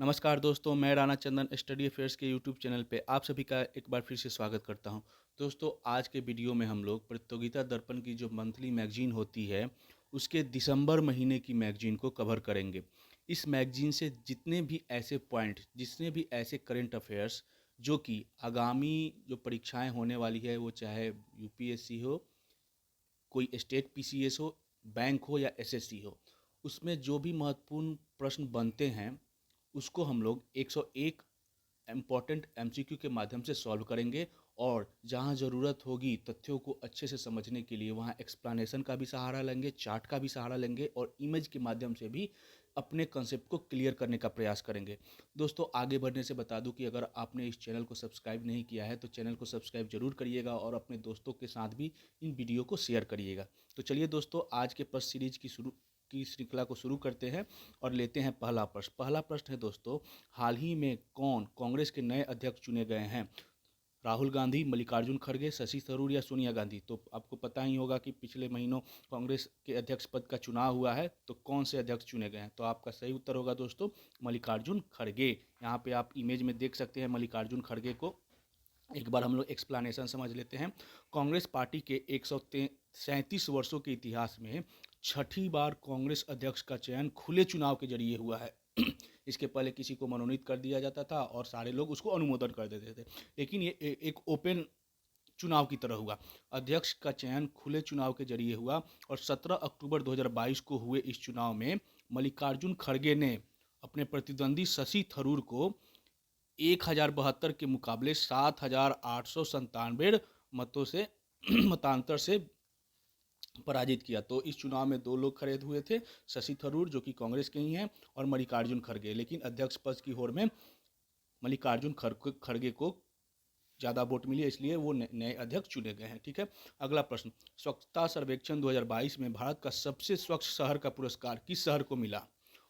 नमस्कार दोस्तों, मैं राणा चंदन स्टडी अफेयर्स के यूट्यूब चैनल पे आप सभी का एक बार फिर से स्वागत करता हूं। दोस्तों, आज के वीडियो में हम लोग प्रतियोगिता दर्पण की जो मंथली मैगजीन होती है, उसके दिसंबर महीने की मैगजीन को कवर करेंगे। इस मैगजीन से जितने भी ऐसे पॉइंट, जितने भी ऐसे करंट अफेयर्स जो कि आगामी जो परीक्षाएं होने वाली है, वो चाहे यूपीएससी हो, कोई स्टेट पीसीएस हो, बैंक हो या एसएससी हो, उसमें जो भी महत्वपूर्ण प्रश्न बनते हैं उसको हम लोग 101 इम्पॉर्टेंट एमसीक्यू के माध्यम से सॉल्व करेंगे। और जहाँ ज़रूरत होगी तथ्यों को अच्छे से समझने के लिए वहाँ एक्सप्लेनेशन का भी सहारा लेंगे, चार्ट का भी सहारा लेंगे और इमेज के माध्यम से भी अपने कंसेप्ट को क्लियर करने का प्रयास करेंगे। दोस्तों, आगे बढ़ने से बता दूं कि अगर आपने इस चैनल को सब्सक्राइब नहीं किया है तो चैनल को सब्सक्राइब जरूर करिएगा और अपने दोस्तों के साथ भी इन वीडियो को शेयर करिएगा। तो चलिए दोस्तों, आज के प्रश्न सीरीज की श्रृंखला को शुरू करते हैं और लेते हैं पहला प्रश्न। पहला प्रश्न है दोस्तों, हाल ही में कौन कांग्रेस के नए अध्यक्ष चुने गए हैं? राहुल गांधी, मल्लिकार्जुन खड़गे, शशि थरूर या सोनिया गांधी? तो आपको पता ही होगा कि पिछले महीनों कांग्रेस के अध्यक्ष पद का चुनाव हुआ है, तो कौन से अध्यक्ष चुने गए हैं? तो आपका सही उत्तर होगा दोस्तों मल्लिकार्जुन खड़गे। यहाँ पे आप इमेज में देख सकते हैं मल्लिकार्जुन खड़गे को। एक बार हम लोग एक्सप्लेनेशन समझ लेते हैं। कांग्रेस पार्टी के 137 वर्षों के इतिहास में छठी बार कांग्रेस अध्यक्ष का चयन खुले चुनाव के जरिए हुआ है। इसके पहले किसी को मनोनीत कर दिया जाता था और सारे लोग उसको अनुमोदन कर देते थे, लेकिन ये एक ओपन चुनाव की तरह हुआ। अध्यक्ष का चयन खुले चुनाव के जरिए हुआ और 17 अक्टूबर 2022 को हुए इस चुनाव में मल्लिकार्जुन खड़गे ने अपने प्रतिद्वंदी शशि थरूर को 1072 के मुकाबले 7897 मतों से मतांतर से पराजित किया। तो इस चुनाव में दो लोग खड़े हुए थे, शशि थरूर जो कि कांग्रेस के ही हैं और मल्लिकार्जुन खड़गे, लेकिन अध्यक्ष पद की होड़ में मल्लिकार्जुन खड़गे को ज़्यादा वोट मिली, इसलिए वो नए अध्यक्ष चुने गए हैं। ठीक है, अगला प्रश्न, स्वच्छता सर्वेक्षण 2022 में भारत का सबसे स्वच्छ शहर का पुरस्कार किस शहर को मिला?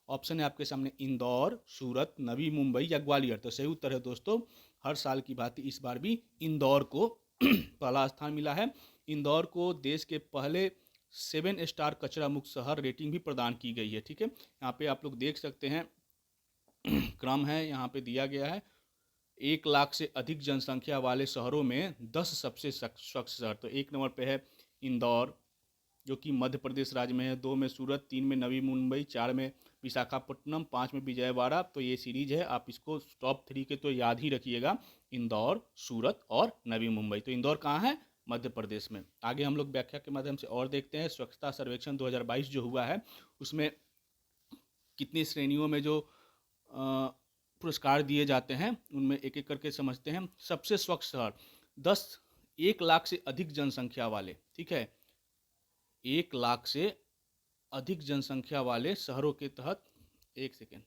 ऑप्शन है आपके सामने इंदौर, सूरत, नवी मुंबई या ग्वालियर। तो सही उत्तर है दोस्तों, हर साल की भांति इस बार भी इंदौर को पहला स्थान मिला है। इंदौर को देश के पहले 7 स्टार कचरा मुक्त शहर रेटिंग भी प्रदान की गई है। ठीक है, यहाँ पे आप लोग देख सकते हैं क्रम है यहाँ पे दिया गया है। 1 लाख से अधिक जनसंख्या वाले शहरों में 10 सबसे स्वच्छ शहर। तो 1 नंबर पे है इंदौर जो कि मध्य प्रदेश राज्य में है, 2 में सूरत, 3 में नवी मुंबई, 4 में विशाखापट्टनम, 5 में विजयवाड़ा। तो ये सीरीज है, आप इसको टॉप 3 के तो याद ही रखिएगा, इंदौर, सूरत और नवी मुंबई। तो इंदौर कहाँ है? मध्य प्रदेश में। आगे हम लोग व्याख्या के माध्यम से और देखते हैं। स्वच्छता सर्वेक्षण 2022 जो हुआ है उसमें कितनी श्रेणियों में जो पुरस्कार दिए जाते हैं उनमें एक एक करके समझते हैं। सबसे स्वच्छ शहर 1 लाख से अधिक जनसंख्या वाले, ठीक है, 1 लाख से अधिक जनसंख्या वाले शहरों के तहत, एक सेकेंड,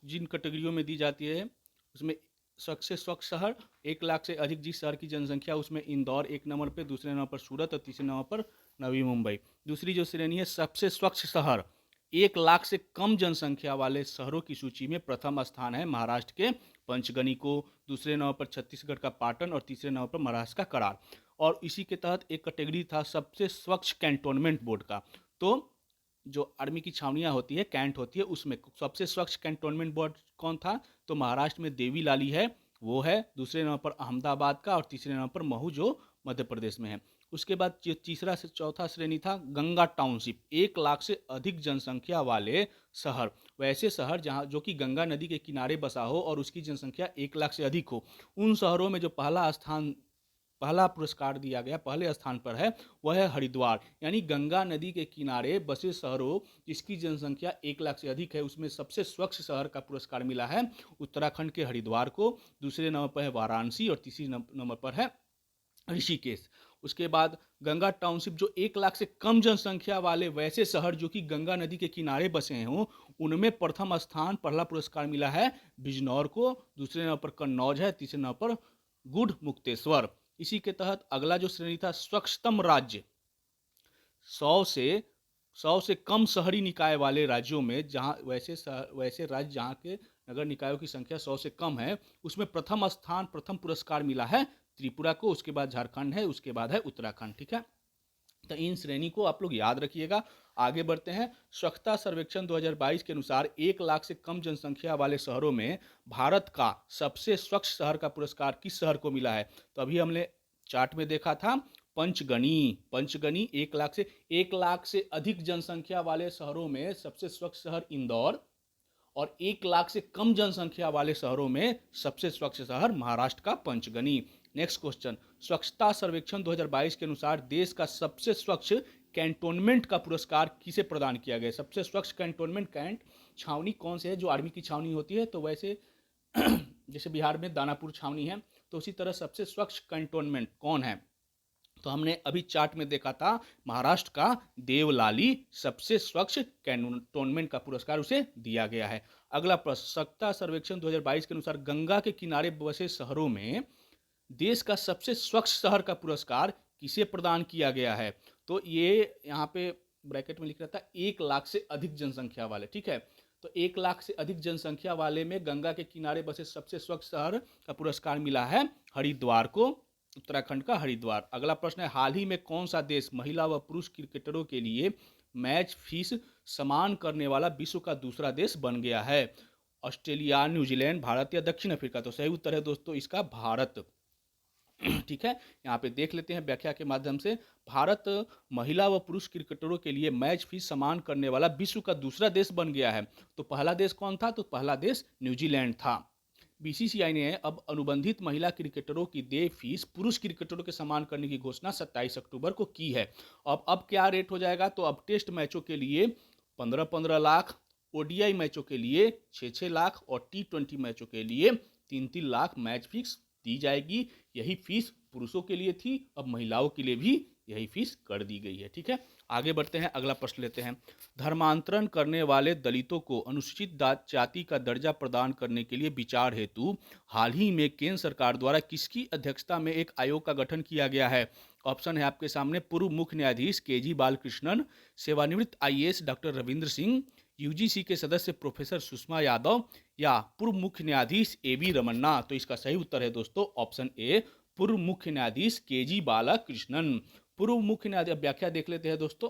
जिन कैटेगरियों में दी जाती है उसमें सबसे स्वच्छ शहर 1 लाख से अधिक जिस शहर की जनसंख्या, उसमें इंदौर 1 नंबर पे, दूसरे नंबर पर सूरत और तीसरे नंबर पर नवी मुंबई। दूसरी जो श्रेणी है सबसे स्वच्छ शहर 1 लाख से कम जनसंख्या वाले शहरों की सूची में प्रथम स्थान है महाराष्ट्र के पंचगनी को, दूसरे नंबर पर छत्तीसगढ़ का पाटन और तीसरे नंबर पर महाराष्ट्र का कराड़। और इसी के तहत एक कैटेगरी था सबसे स्वच्छ कैंटोनमेंट बोर्ड का। तो जो आर्मी की छावनियाँ होती है, कैंट होती है, उसमें सबसे स्वच्छ कैंटोनमेंट बोर्ड कौन था? तो महाराष्ट्र में देवी लाली है, वो है। दूसरे नंबर पर अहमदाबाद का और तीसरे नंबर पर महू जो मध्य प्रदेश में है। उसके बाद जो तीसरा से चौथा श्रेणी था गंगा टाउनशिप, 1 लाख से अधिक जनसंख्या वाले शहर, वैसे शहर जहाँ जो कि गंगा नदी के किनारे बसा हो और उसकी जनसंख्या 1 लाख से अधिक हो, उन शहरों में जो पहला पुरस्कार दिया गया, पहले स्थान पर है, वह है हरिद्वार। यानी गंगा नदी के किनारे बसे शहरों जिसकी जनसंख्या 1 लाख से अधिक है, उसमें सबसे स्वच्छ शहर का पुरस्कार मिला है उत्तराखंड के हरिद्वार को। दूसरे नंबर पर है वाराणसी और तीसरे नंबर पर है ऋषिकेश। उसके बाद गंगा टाउनशिप जो 1 लाख से कम जनसंख्या वाले वैसे शहर जो कि गंगा नदी के किनारे बसे हों, उनमें प्रथम स्थान, पहला पुरस्कार मिला है बिजनौर को, दूसरे नंबर पर कन्नौज है, तीसरे नंबर पर गुड़ मुक्तेश्वर। इसी के तहत अगला जो श्रेणी था स्वच्छतम राज्य, 100 से कम शहरी निकाय वाले राज्यों में, जहां वैसे राज्य जहां के नगर निकायों की संख्या 100 से कम है, उसमें प्रथम स्थान, प्रथम पुरस्कार मिला है त्रिपुरा को, उसके बाद झारखंड है, उसके बाद है उत्तराखंड। ठीक है, तो इन श्रेणी को आप लोग याद रखिएगा। आगे बढ़ते हैं। स्वच्छता सर्वेक्षण 2022 के अनुसार 1 लाख से कम जनसंख्या वाले शहरों में भारत का सबसे स्वच्छ शहर का पुरस्कार किस शहर को मिला है? तो अभी हमने चार्ट में देखा था पंचगनी 1 लाख से अधिक जनसंख्या वाले शहरों में सबसे स्वच्छ शहर इंदौर, और 1 लाख से कम जनसंख्या वाले शहरों में सबसे स्वच्छ शहर महाराष्ट्र का पंचगनी। नेक्स्ट क्वेश्चन, स्वच्छता सर्वेक्षण 2022 के अनुसार देश का सबसे स्वच्छ कैंटोनमेंट का पुरस्कार किसे प्रदान किया गया? सबसे स्वच्छ कैंटोनमेंट कैंट छावनी कौन से है? जो आर्मी की छावनी होती है, तो वैसे जैसे बिहार में दानापुर छावनी है, तो उसी तरह सबसे स्वच्छ कैंटोनमेंट कौन है? तो हमने अभी चार्ट में देखा था महाराष्ट्र का देवलाली सबसे स्वच्छ कैंटोनमेंट का पुरस्कार उसे दिया गया है। अगला प्रश्न, स्वच्छता सर्वेक्षण 2022 के अनुसार गंगा के किनारे बसे शहरों में देश का सबसे स्वच्छ शहर का पुरस्कार किसे प्रदान किया गया है? तो ये यहाँ पे ब्रैकेट में लिख रहा था 1 लाख से अधिक जनसंख्या वाले, ठीक है। तो 1 लाख से अधिक जनसंख्या वाले में गंगा के किनारे बसे सबसे स्वच्छ शहर का पुरस्कार मिला है हरिद्वार को, उत्तराखंड का हरिद्वार। अगला प्रश्न है, हाल ही में कौन सा देश महिला व पुरुष क्रिकेटरों के लिए मैच फीस समान करने वाला विश्व का दूसरा देश बन गया है? ऑस्ट्रेलिया, न्यूजीलैंड, भारत या दक्षिण अफ्रीका? तो सही उत्तर है दोस्तों इसका भारत। ठीक है, यहाँ पे देख लेते हैं व्याख्या के माध्यम से। भारत महिला व पुरुष क्रिकेटरों के लिए मैच फीस समान करने वाला विश्व का दूसरा देश बन गया है। तो पहला देश कौन था? तो पहला देश न्यूजीलैंड था। बीसीसीआई ने अब अनुबंधित महिला क्रिकेटरों की देय फीस पुरुष क्रिकेटरों के समान करने की घोषणा 27 अक्टूबर को की है। अब क्या रेट हो जाएगा? तो अब टेस्ट मैचों के लिए 15-15 लाख, ओडीआई मैचों के लिए 6-6 लाख और T20 मैचों के लिए 3-3 लाख मैच फीस दी जाएगी। यही फीस पुरुषों के लिए थी, अब महिलाओं के लिए भी यही फीस कर दी गई है। ठीक है, आगे बढ़ते हैं, अगला प्रश्न लेते हैं। धर्मांतरण करने वाले दलितों को अनुसूचित जाति का दर्जा प्रदान करने के लिए विचार हेतु हाल ही में केंद्र सरकार द्वारा किसकी अध्यक्षता में एक आयोग का गठन किया गया है? ऑप्शन है आपके सामने, पूर्व मुख्य न्यायाधीश KG बालकृष्णन, सेवानिवृत्त IAS doctor Ravindra Singh, UGC के सदस्य प्रोफेसर सुषमा यादव, या पूर्व मुख्य न्यायाधीश AB रमन्ना। तो इसका सही उत्तर है दोस्तों ऑप्शन ए, पूर्व मुख्य न्यायाधीश KG बालकृष्णन। पूर्व मुख्य न्यायाधीश, व्याख्या देख लेते हैं दोस्तों।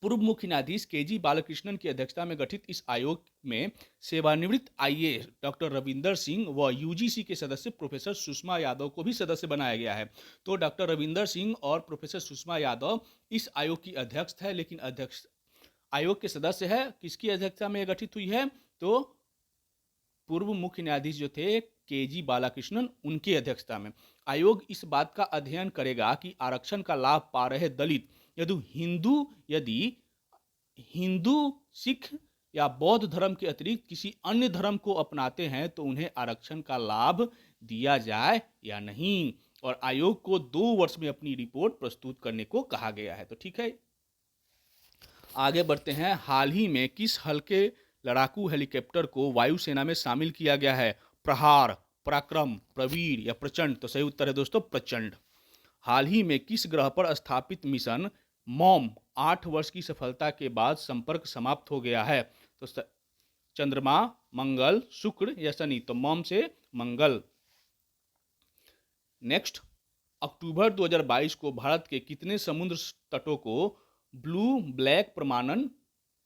पूर्व मुख्य न्यायाधीश KG बालकृष्णन की अध्यक्षता में गठित इस आयोग में सेवानिवृत्त IAS डॉक्टर रविंदर सिंह व UGC के सदस्य प्रोफेसर सुषमा यादव को भी सदस्य बनाया गया है। तो डॉक्टर रविंदर सिंह और प्रोफेसर सुषमा यादव इस आयोग की अध्यक्ष है, लेकिन अध्यक्ष आयोग के सदस्य है किसकी अध्यक्षता में गठित हुई है? तो पूर्व मुख्य न्यायाधीश जो थे KG बालकृष्णन, उनकी अध्यक्षता में। आयोग इस बात का अध्ययन करेगा कि आरक्षण का लाभ पा रहे दलित यदि हिंदू, सिख या बौद्ध धर्म के अतिरिक्त किसी अन्य धर्म को अपनाते हैं तो उन्हें आरक्षण का लाभ दिया जाए या नहीं। और आयोग को 2 वर्ष में अपनी रिपोर्ट प्रस्तुत करने को कहा गया है। तो ठीक है, आगे बढ़ते हैं। हाल ही में किस हल्के लड़ाकू हेलीकॉप्टर को वायुसेना में शामिल किया गया है? प्रहार, पराक्रम, प्रवीर या प्रचंड? तो सही उत्तर है दोस्तों प्रचंड। हाल ही में किस ग्रह पर स्थापित मिशन मॉम 8 वर्ष की सफलता के बाद संपर्क समाप्त हो गया है? तो चंद्रमा, मंगल, शुक्र या शनि? तो मॉम से मंगल। नेक्स्ट, अक्टूबर 2022 को भारत के कितने समुद्र तटों को ब्लू ब्लैक प्रमाणन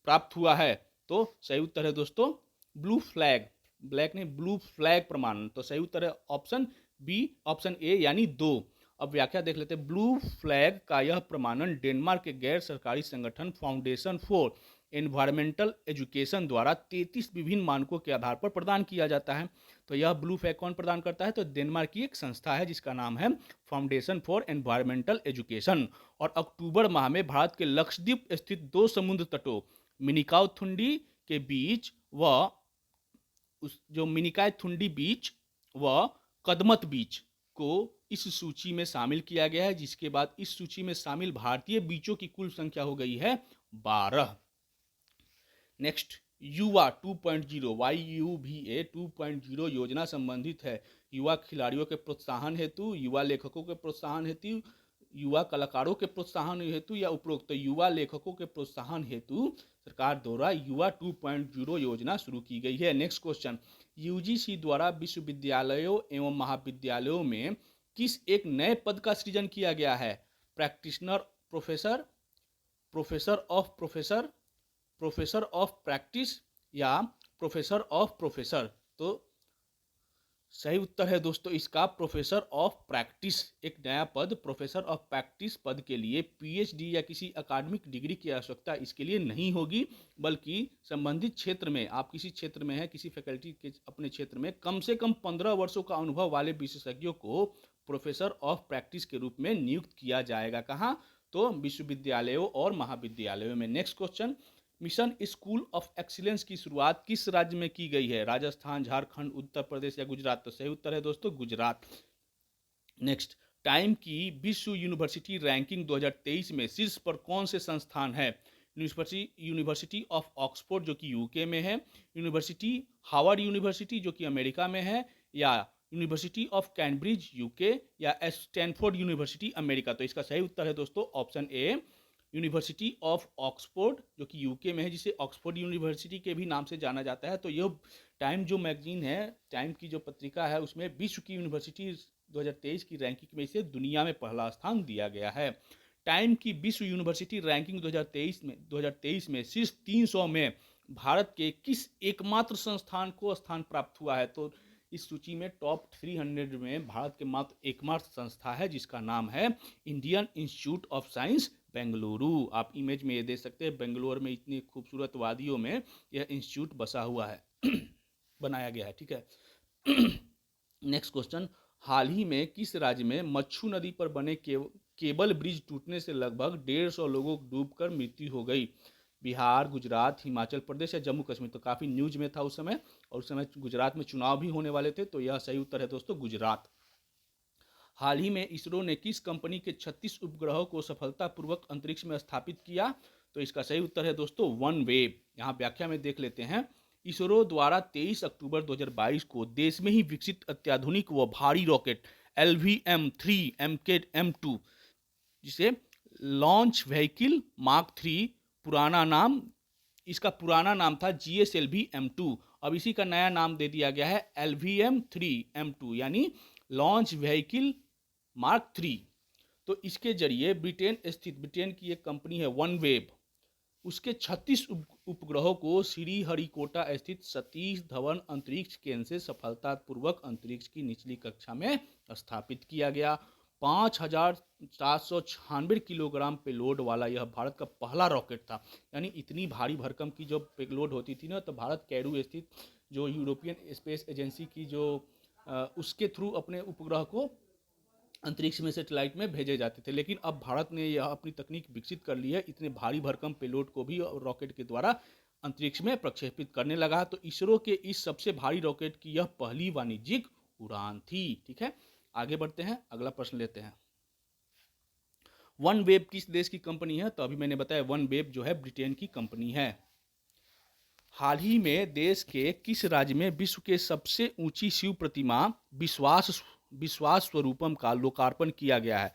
प्राप्त हुआ है? तो सही उत्तर है दोस्तों ब्लू फ्लैग, ब्लैक नहीं ब्लू फ्लैग प्रमाणन। तो सही उत्तर है ऑप्शन बी, ऑप्शन ए यानी 2। अब व्याख्या देख लेते हैं। ब्लू फ्लैग का यह प्रमाणन डेनमार्क के गैर सरकारी संगठन फाउंडेशन फॉर एनवायरमेंटल एजुकेशन द्वारा 33 विभिन्न मानकों के आधार पर प्रदान किया जाता है। तो यह ब्लू फ्लैग कौन प्रदान करता है? तो डेनमार्क की एक संस्था है जिसका नाम है फाउंडेशन फॉर एनवायरमेंटल एजुकेशन। और अक्टूबर माह में भारत के लक्षद्वीप स्थित 2 समुद्र तटों मिनिकॉय के बीच व जो मिनिकॉय बीच व कदमत बीच को इस सूची में शामिल किया गया है, जिसके बाद इस सूची में शामिल भारतीय बीचों की कुल संख्या हो गई है 12। नेक्स्ट, युवा 2.0 YUVA 2.0 योजना संबंधित है युवा खिलाड़ियों के प्रोत्साहन हेतु, युवा लेखकों के प्रोत्साहन हेतु, युवा कलाकारों के प्रोत्साहन हेतु या उपरोक्त? युवा लेखकों के प्रोत्साहन हेतु सरकार द्वारा युवा 2.0 योजना शुरू की गई है। नेक्स्ट क्वेश्चन, UGC द्वारा विश्वविद्यालयों एवं महाविद्यालयों में किस एक नए पद का सृजन किया गया है? Practitioner professor, professor of practice या प्रोफेसर ऑफ प्रोफेसर। तो सही उत्तर है दोस्तों इसका प्रोफेसर ऑफ प्रैक्टिस। एक नया पद प्रोफेसर ऑफ प्रैक्टिस पद के लिए पीएचडी या किसी अकादमिक डिग्री की आवश्यकता इसके लिए नहीं होगी, बल्कि संबंधित क्षेत्र में, आप किसी क्षेत्र में हैं, किसी फैकल्टी के अपने क्षेत्र में कम से कम 15 वर्षों का अनुभव वाले विशेषज्ञों को प्रोफेसर ऑफ प्रैक्टिस के रूप में नियुक्त किया जाएगा। कहाँ? तो विश्वविद्यालयों और महाविद्यालयों में। Next question, mission school of excellence की शुरुआत किस राज्य में की गई है? राजस्थान, झारखंड, उत्तर प्रदेश या गुजरात? तो सही उत्तर है दोस्तों गुजरात। नेक्स्ट, टाइम की विश्व यूनिवर्सिटी रैंकिंग 2023 में शीर्ष पर कौन से संस्थान है? यूनिवर्सिटी ऑफ ऑक्सफोर्ड जो कि यूके में है, यूनिवर्सिटी हार्वर्ड यूनिवर्सिटी जो कि अमेरिका में है, या यूनिवर्सिटी ऑफ कैम्ब्रिज यूके, या स्टैनफोर्ड यूनिवर्सिटी अमेरिका? तो इसका सही उत्तर है दोस्तों option A, university of Oxford जो कि यूके में है, जिसे ऑक्सफोर्ड यूनिवर्सिटी के भी नाम से जाना जाता है। तो यह टाइम जो मैगजीन है, टाइम की जो पत्रिका है, उसमें विश्व की यूनिवर्सिटी 2023 की रैंकिंग में इसे दुनिया में पहला स्थान दिया गया है। टाइम की विश्व यूनिवर्सिटी रैंकिंग 2023 में शीर्ष 300 में भारत के किस एकमात्र संस्थान को स्थान प्राप्त हुआ है? तो इस सूची में टॉप 300 में भारत के मात्र एकमात्र संस्था है जिसका नाम है Indian institute of science Bengaluru. आप इमेज में ये देख सकते हैं, बेंगलोर में इतनी खूबसूरत वादियों में यह इंस्टीट्यूट बसा हुआ है बनाया गया है। ठीक है। नेक्स्ट क्वेश्चन, हाल ही में किस राज्य में मच्छू नदी पर बने केबल ब्रिज टूटने से लगभग 150 लोगों को डूबकर मृत्यु हो गई? बिहार, गुजरात, हिमाचल प्रदेश या जम्मू कश्मीर? तो काफ़ी न्यूज में था उस समय, और उस समय गुजरात में चुनाव भी होने वाले थे, तो यह सही उत्तर है दोस्तों गुजरात। हाल ही में इसरो ने किस कंपनी के 36 उपग्रहों को सफलतापूर्वक अंतरिक्ष में स्थापित किया? तो इसका सही उत्तर है दोस्तों OneWeb। यहाँ व्याख्या में देख लेते हैं। इसरो द्वारा 23 अक्टूबर 2022 को देश में ही विकसित अत्याधुनिक व भारी रॉकेट LVM-3 MK M2, जिसे लॉन्च व्हीकल मार्क 3 इसका पुराना नाम था GSLV M2, अब इसी का नया नाम दे दिया गया है LVM-3 M2 यानी लॉन्च व्हीकल मार्क 3। तो इसके जरिए ब्रिटेन की एक कंपनी है OneWeb, उसके 36 उपग्रहों को श्रीहरिकोटा स्थित सतीश धवन अंतरिक्ष केंद्र से सफलतापूर्वक अंतरिक्ष की निचली कक्षा में स्थापित किया गया। 5,796 किलोग्राम पेलोड वाला यह भारत का पहला रॉकेट था। यानी इतनी भारी भरकम की जो पेलोड होती थी ना, तो भारत कैरू स्थित जो यूरोपियन स्पेस एजेंसी की जो उसके थ्रू अपने उपग्रह को अंतरिक्ष में सैटेलाइट में भेजे जाते थे। लेकिन अब भारत ने यह अपनी तकनीक विकसित कर ली है, इतने भारी भरकम पेलोड को भी रॉकेट के द्वारा अंतरिक्ष में प्रक्षेपित करने लगा। तो इसरो के इस सबसे भारी रॉकेट की यह पहली वाणिज्यिक उड़ान थी। ठीक है, आगे बढ़ते हैं, अगला प्रश्न लेते हैं। OneWeb किस देश की कंपनी है? तो अभी मैंने बताया OneWeb जो है ब्रिटेन की कंपनी है। हाल ही में देश के किस राज्य में विश्व के सबसे ऊंची शिव प्रतिमा विश्वास स्वरूपम का लोकार्पण किया गया है?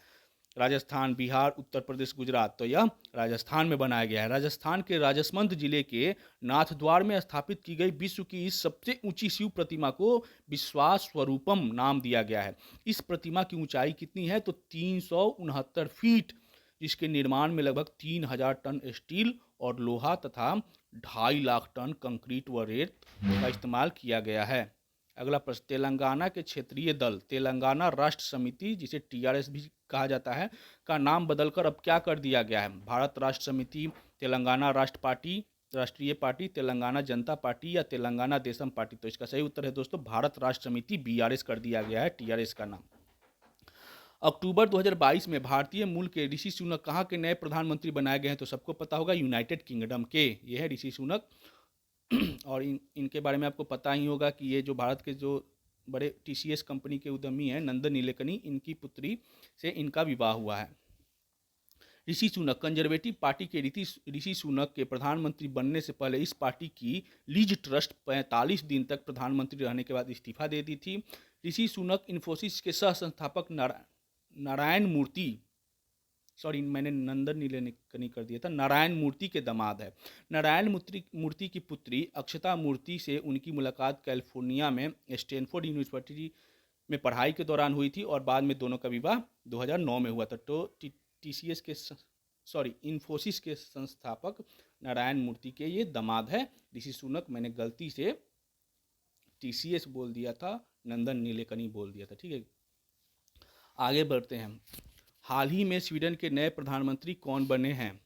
राजस्थान, बिहार, उत्तर प्रदेश, गुजरात? तो यह राजस्थान में बनाया गया है। राजस्थान के राजसमंद जिले के नाथद्वार में स्थापित की गई विश्व की इस सबसे ऊंची शिव प्रतिमा को विश्वास स्वरूपम नाम दिया गया है। इस प्रतिमा की ऊंचाई कितनी है? तो 369 फीट, जिसके निर्माण में लगभग 3000 टन स्टील और लोहा तथा 2.5 लाख टन कंक्रीट व रेत का इस्तेमाल किया गया है। अगला प्रश्न, तेलंगाना के क्षेत्रीय दल तेलंगाना राष्ट्र समिति, जिसे TRS भी कहा जाता है, का नाम बदलकर अब क्या कर दिया गया है? भारत राष्ट्र समिति, तेलंगाना राष्ट्रीय पार्टी, तेलंगाना जनता पार्टी या तेलंगाना देशम पार्टी? तो इसका सही उत्तर है दोस्तों भारत राष्ट्र समिति, BRS कर दिया गया है TRS का नाम। अक्टूबर 2022 में भारतीय मूल के ऋषि सुनक कहाँ के नए प्रधानमंत्री बनाए गए हैं? तो सबको पता होगा यूनाइटेड किंगडम के ये है ऋषि सुनक। और इनके बारे में आपको पता ही होगा कि ये जो भारत के जो बड़े TCS कंपनी के उद्यमी हैं नंदन नीलेकनी, इनकी पुत्री से इनका विवाह हुआ है। ऋषि सुनक कंजर्वेटिव पार्टी के ऋषि सुनक के प्रधानमंत्री बनने से पहले इस पार्टी की लीज ट्रस्ट 45 दिन तक प्रधानमंत्री रहने के बाद इस्तीफा दे दी थी। ऋषि सुनक इन्फोसिस के सह संस्थापक नारायण मूर्ति के दामाद है। नारायण मूर्ति की पुत्री अक्षता मूर्ति से उनकी मुलाकात कैलिफोर्निया में स्टैनफोर्ड यूनिवर्सिटी में पढ़ाई के दौरान हुई थी और बाद में दोनों का विवाह 2009 में हुआ था। तो TCS के इन्फोसिस के संस्थापक नारायण मूर्ति के ये दामाद है। ऋषि सुनक, मैंने गलती से TCS बोल दिया था, नंदन नीलेकनी बोल दिया था, ठीक है। आगे बढ़ते हैं। हाल ही में स्वीडन के नए प्रधानमंत्री कौन बने हैं?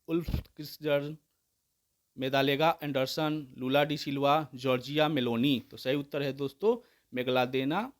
Ulf Kristersson, Magdalena Andersson, Lula da Silva, Giorgia Meloni. तो सही उत्तर है दोस्तों मेगलादेना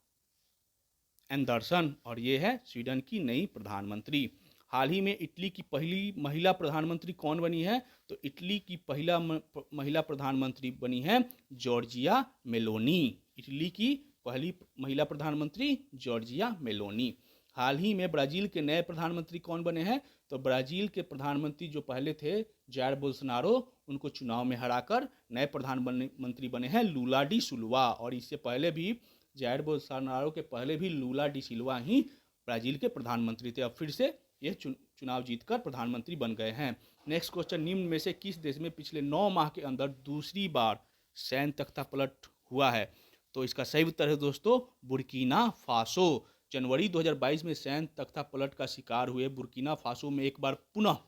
एंडरसन, और ये है स्वीडन की नई प्रधानमंत्री। हाल ही में इटली की पहली महिला प्रधानमंत्री कौन बनी है? तो इटली की पहला महिला प्रधानमंत्री बनी है जॉर्जिया मेलोनी। इटली की पहली महिला प्रधानमंत्री जॉर्जिया मेलोनी। हाल ही में ब्राज़ील के नए प्रधानमंत्री कौन बने हैं? तो ब्राज़ील के प्रधानमंत्री जो पहले थे जायर बोल्सोनारो, उनको चुनाव में हराकर नए प्रधानमंत्री बने हैं लूला डी सिल्वा। और इससे पहले भी जायर बोल्सोनारो के पहले भी लूला डी सिल्वा ही ब्राज़ील के प्रधानमंत्री थे। अब फिर से ये चुनाव जीतकर प्रधानमंत्री बन गए हैं। नेक्स्ट क्वेश्चन, निम्न में से किस देश में पिछले 9 माह के अंदर दूसरी बार सैन्य तख्तापलट हुआ है? तो इसका सही उत्तर है दोस्तों बुर्किना फासो। जनवरी 2022 में सैन्य तख्तापलट का शिकार हुए बुर्किना फासो में एक बार पुनः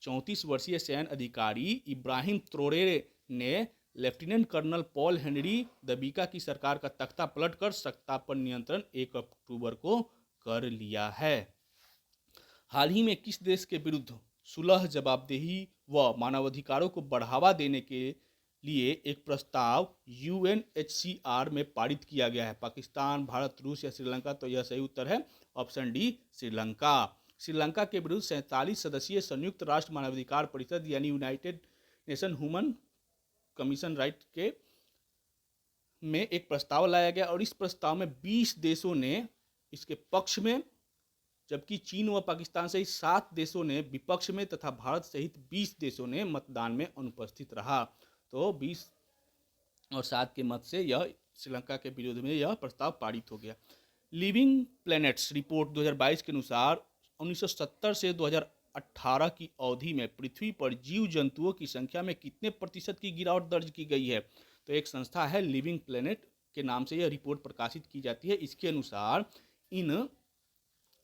34 वर्षीय सैन्य अधिकारी इब्राहिम ट्रोरे ने लेफ्टिनेंट कर्नल पॉल हेनरी दबीका की सरकार का तख्ता पलट कर सत्ता पर नियंत्रण 1 अक्टूबर को कर लिया है। हाल ही में किस देश के विरुद्ध सुलह, जवाबदेही व मानवाधिकारों को बढ़ावा देने के लिए एक प्रस्ताव UNHCR में पारित किया गया है? पाकिस्तान, भारत, रूस या श्रीलंका? तो यह सही उत्तर है ऑप्शन डी श्रीलंका। श्रीलंका के विरुद्ध 47 सदस्यीय संयुक्त राष्ट्र मानवाधिकार परिषद यानी United nation human commission right के में एक प्रस्ताव लाया गया और इस प्रस्ताव में 20 देशों ने इसके पक्ष में, जबकि चीन व पाकिस्तान सहित 7 देशों ने विपक्ष में तथा भारत सहित 20 देशों ने मतदान में अनुपस्थित रहा। तो 20 और 7 के मत से यह श्रीलंका के विरोध में यह प्रस्ताव पारित हो गया। लिविंग प्लैनेट्स रिपोर्ट 2022 के अनुसार 1970 से 2018 की अवधि में पृथ्वी पर जीव जंतुओं की संख्या में कितने प्रतिशत की गिरावट दर्ज की गई है? तो एक संस्था है लिविंग प्लैनेट के नाम से यह रिपोर्ट प्रकाशित की जाती है। इसके अनुसार इन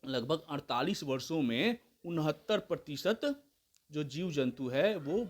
लगभग 48 वर्षों में 69% जो जीव जंतु है वो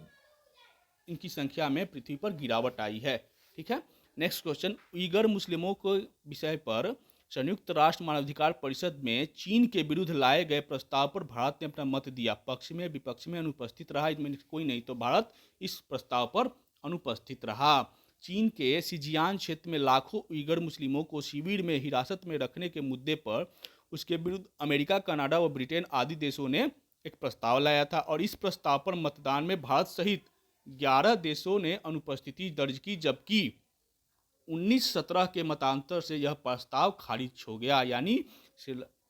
इनकी संख्या में पृथ्वी पर गिरावट आई है। ठीक है। नेक्स्ट क्वेश्चन, उइगर मुस्लिमों के विषय पर संयुक्त राष्ट्र मानवाधिकार परिषद में चीन के विरुद्ध लाए गए प्रस्ताव पर भारत ने अपना मत दिया। पक्ष में, विपक्ष में, अनुपस्थित रहा? इसमें कोई नहीं, तो भारत इस प्रस्ताव पर अनुपस्थित रहा। चीन के सिजियान क्षेत्र में लाखों उइगर मुस्लिमों को शिविर में हिरासत में रखने के मुद्दे पर उसके विरुद्ध अमेरिका, कनाडा व ब्रिटेन आदि देशों ने एक प्रस्ताव लाया था और इस प्रस्ताव पर मतदान में भारत सहित 11 देशों ने अनुपस्थिति दर्ज की, जबकि 19-17 के मतांतर से यह प्रस्ताव खारिज हो गया। यानी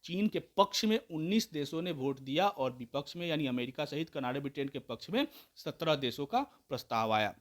चीन के पक्ष में 19 देशों ने वोट दिया और विपक्ष में यानी अमेरिका सहित कनाडा, ब्रिटेन के पक्ष में 17 देशों का प्रस्ताव आया,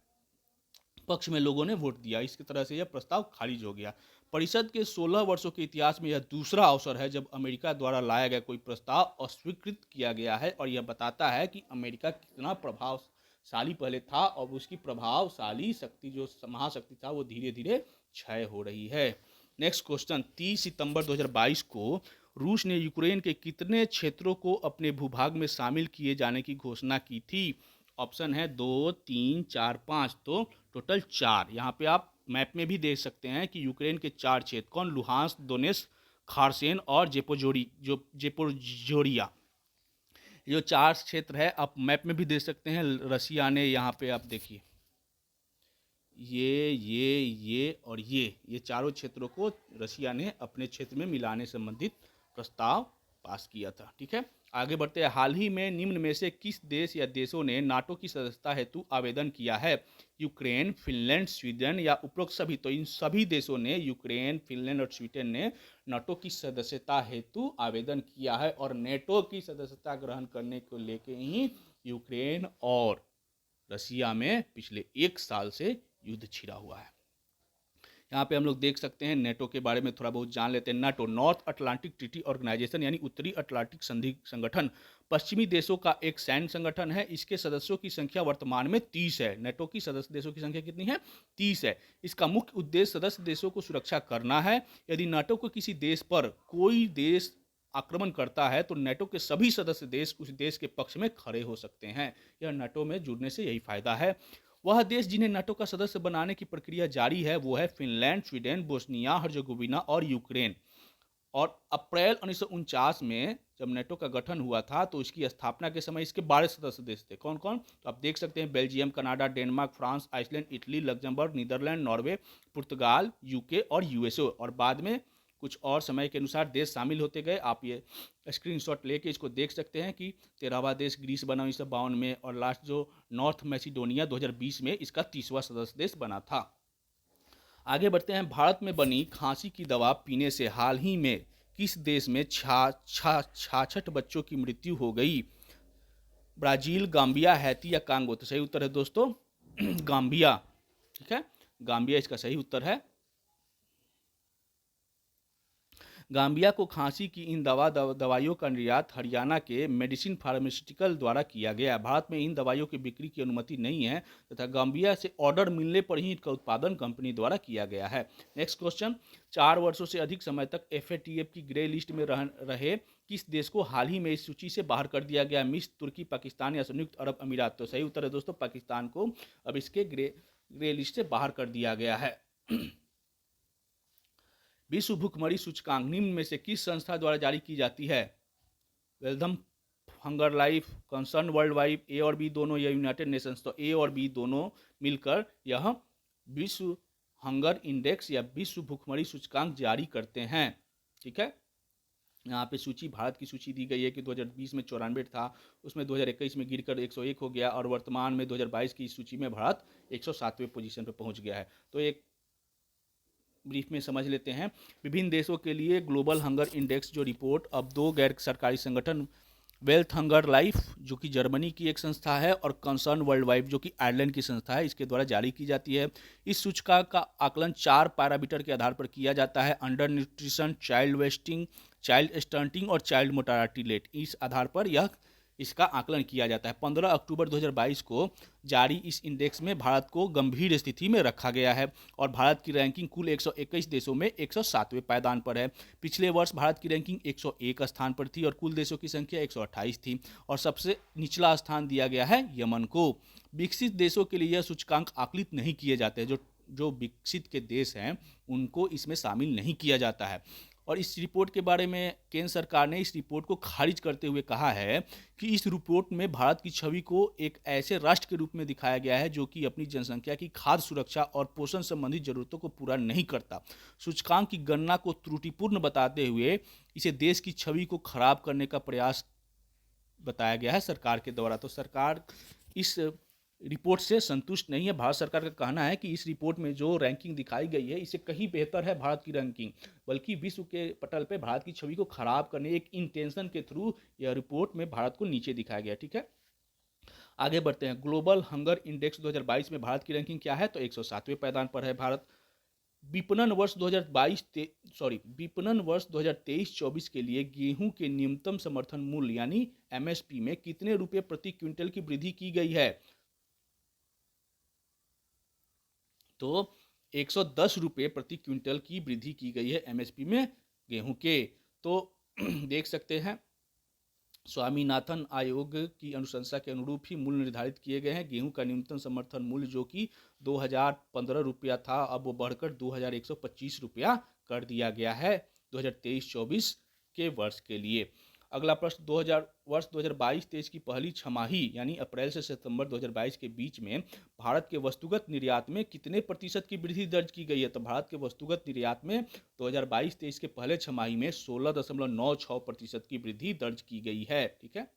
पक्ष में लोगों ने वोट दिया। इसकी तरह से यह प्रस्ताव खारिज हो गया। परिषद के 16 वर्षों के इतिहास में यह दूसरा अवसर है जब अमेरिका द्वारा लाया गया कोई प्रस्ताव अस्वीकृत किया गया है और यह बताता है कि अमेरिका कितना प्रभावशाली पहले था और उसकी प्रभावशाली शक्ति जो महाशक्ति था वो धीरे धीरे क्षय हो रही है। नेक्स्ट क्वेश्चन, 30 सितंबर 2022 को रूस ने यूक्रेन के कितने क्षेत्रों को अपने भूभाग में शामिल किए जाने की घोषणा की थी? ऑप्शन है 2, 3, 4, 5। तो टोटल 4। यहाँ पे आप मैप में भी देख सकते हैं कि यूक्रेन के 4 क्षेत्र कौन, लुहांस्क, दोनेत्स्क, खार्सन और जेपोरोजिया। जो 4 क्षेत्र है आप मैप में भी देख सकते हैं। रसिया ने यहाँ पे आप देखिए ये और ये चारों क्षेत्रों को रसिया ने अपने क्षेत्र में मिलाने संबंधित प्रस्ताव पास किया था। ठीक है, आगे बढ़ते हैं। हाल ही में निम्न में से किस देश या देशों ने नाटो की सदस्यता हेतु आवेदन किया है? यूक्रेन, फिनलैंड, स्वीडन या उपरोक्त सभी? तो इन सभी देशों ने, यूक्रेन, फिनलैंड और स्वीडन ने नाटो की सदस्यता हेतु आवेदन किया है और नाटो की सदस्यता ग्रहण करने को लेकर ही यूक्रेन और रसिया में पिछले 1 साल से युद्ध छिड़ा हुआ है। यहाँ पे हम लोग देख सकते हैं नाटो के बारे में थोड़ा बहुत जान लेते हैं। NATO north Atlantic treaty organisation यानी उत्तरी अटलांटिक संधि संगठन पश्चिमी देशों का एक सैन्य संगठन है। इसके सदस्यों की संख्या वर्तमान में 30 है। नाटो की सदस्य देशों की संख्या कितनी है? 30 है। इसका मुख्य उद्देश्य सदस्य देशों को सुरक्षा करना है। यदि नाटो को किसी देश पर कोई देश आक्रमण करता है तो नाटो के सभी सदस्य देश उस देश के पक्ष में खड़े हो सकते हैं। यह नाटो में जुड़ने से यही फायदा है। वह देश जिन्हें नाटो का सदस्य बनाने की प्रक्रिया जारी है वो है फिनलैंड, स्वीडन, बोस्निया हर्जेगोविना और यूक्रेन। और अप्रैल 1949 में जब नाटो का गठन हुआ था तो इसकी स्थापना के समय इसके 12 सदस्य देश थे। कौन कौन? तो आप देख सकते हैं Belgium, Canada, Denmark, France, Iceland, Italy, Luxembourg, Netherlands, Norway, Portugal, UK और यूएसए। और बाद में कुछ और समय के अनुसार देश शामिल होते गए। आप ये स्क्रीनशॉट लेके इसको देख सकते हैं कि 13वां देश ग्रीस बना 1952 में, और लास्ट जो नॉर्थ मैसिडोनिया 2020 में इसका 30वां सदस्य देश बना था। आगे बढ़ते हैं। भारत में बनी खांसी की दवा पीने से हाल ही में किस देश में 66 बच्चों की मृत्यु हो गई? ब्राजील, गाम्बिया, हैती या कांगो? तो सही उत्तर है दोस्तों गाम्बिया। ठीक है, गाम्बिया इसका सही उत्तर है। गाम्बिया को खांसी की इन दवाइयों का निर्यात हरियाणा के मेडिसिन फार्मास्यूटिकल द्वारा किया गया। भारत में इन दवाइयों की बिक्री की अनुमति नहीं है तथा गाम्बिया से ऑर्डर मिलने पर ही इनका उत्पादन कंपनी द्वारा किया गया है। Next question. 4 वर्षों से अधिक समय तक FATF की ग्रे लिस्ट में रहे किस देश को हाल ही में इस सूची से बाहर कर दिया गया? मिस्र, तुर्की, पाकिस्तान या संयुक्त अरब अमीरात? तो सही उत्तर है दोस्तों पाकिस्तान को अब इसके ग्रे लिस्ट से बाहर कर दिया गया है। विश्व भुखमरी सूचकांक निम्न में से किस संस्था द्वारा जारी की जाती है? Welthungerhilfe, Concern Worldwide, A और बी दोनों या यूनाइटेड नेशंस? तो ए और बी दोनों मिलकर यह विश्व हंगर इंडेक्स या विश्व भुखमरी सूचकांक जारी करते हैं। ठीक है, यहाँ पे सूची, भारत की सूची दी गई है कि 2020 में 94 था, उसमें 2021 में गिरकर 101 हो गया और वर्तमान में 2022 की सूची में भारत 107वें पोजीशन पर पहुंच गया है। तो एक ब्रीफ में समझ लेते हैं। विभिन्न देशों के लिए ग्लोबल हंगर इंडेक्स जो रिपोर्ट अब 2 गैर सरकारी संगठन वेल्थ हंगर लाइफ जो कि जर्मनी की एक संस्था है और कंसर्न वर्ल्ड वाइड जो कि आयरलैंड की संस्था है, इसके द्वारा जारी की जाती है। इस सूचकांक का आकलन 4 पैरामीटर के आधार पर किया जाता है: under nutrition, child wasting, child stunting और चाइल्ड मोर्टालिटी रेट। इस आधार पर यह इसका आकलन किया जाता है। 15 अक्टूबर 2022 को जारी इस इंडेक्स में भारत को गंभीर स्थिति में रखा गया है और भारत की रैंकिंग कुल 121 देशों में 107वें पायदान पर है। पिछले वर्ष भारत की रैंकिंग 101 स्थान पर थी और कुल देशों की संख्या 128 थी और सबसे निचला स्थान दिया गया है यमन को। विकसित देशों के लिए यह सूचकांक आकलित नहीं किए जाते। जो विकसित के देश हैं उनको इसमें शामिल नहीं किया जाता है। और इस रिपोर्ट के बारे में केंद्र सरकार ने इस रिपोर्ट को खारिज करते हुए कहा है कि इस रिपोर्ट में भारत की छवि को एक ऐसे राष्ट्र के रूप में दिखाया गया है जो कि अपनी जनसंख्या की खाद्य सुरक्षा और पोषण संबंधी जरूरतों को पूरा नहीं करता। सूचकांक की गणना को त्रुटिपूर्ण बताते हुए इसे देश की छवि को खराब करने का प्रयास बताया गया है सरकार के द्वारा। तो सरकार इस रिपोर्ट से संतुष्ट नहीं है। भारत सरकार का कहना है कि इस रिपोर्ट में जो रैंकिंग दिखाई गई है इससे कहीं बेहतर है भारत की रैंकिंग, बल्कि विश्व के पटल पे भारत की छवि को खराब करने एक इंटेंशन के थ्रू यह रिपोर्ट में भारत को नीचे दिखाया गया। ठीक है, आगे बढ़ते हैं। ग्लोबल हंगर इंडेक्स 2022 में भारत की रैंकिंग क्या है? तो 107वें पायदान पर है भारत। विपणन वर्ष 2023-24 के लिए गेहूं के न्यूनतम समर्थन मूल्य यानी MSP में कितने रुपए प्रति क्विंटल की वृद्धि की गई है? तो 110 रुपये प्रति क्विंटल की वृद्धि की गई है MSP में गेहूं के। तो देख सकते हैं स्वामीनाथन आयोग की अनुशंसा के अनुरूप ही मूल्य निर्धारित किए गए हैं। गेहूं का न्यूनतम समर्थन मूल्य जो कि 2015 रुपया था अब वो बढ़कर 2125 रुपया कर दिया गया है 2023-24 के वर्ष के लिए। अगला प्रश्न, वर्ष 2022-23 की पहली छमाही यानी अप्रैल से सितंबर 2022 के बीच में भारत के वस्तुगत निर्यात में कितने प्रतिशत की वृद्धि दर्ज की गई है? तो भारत के वस्तुगत निर्यात में 2022-23 के पहले छमाही में 16.96% की वृद्धि दर्ज की गई है। ठीक है,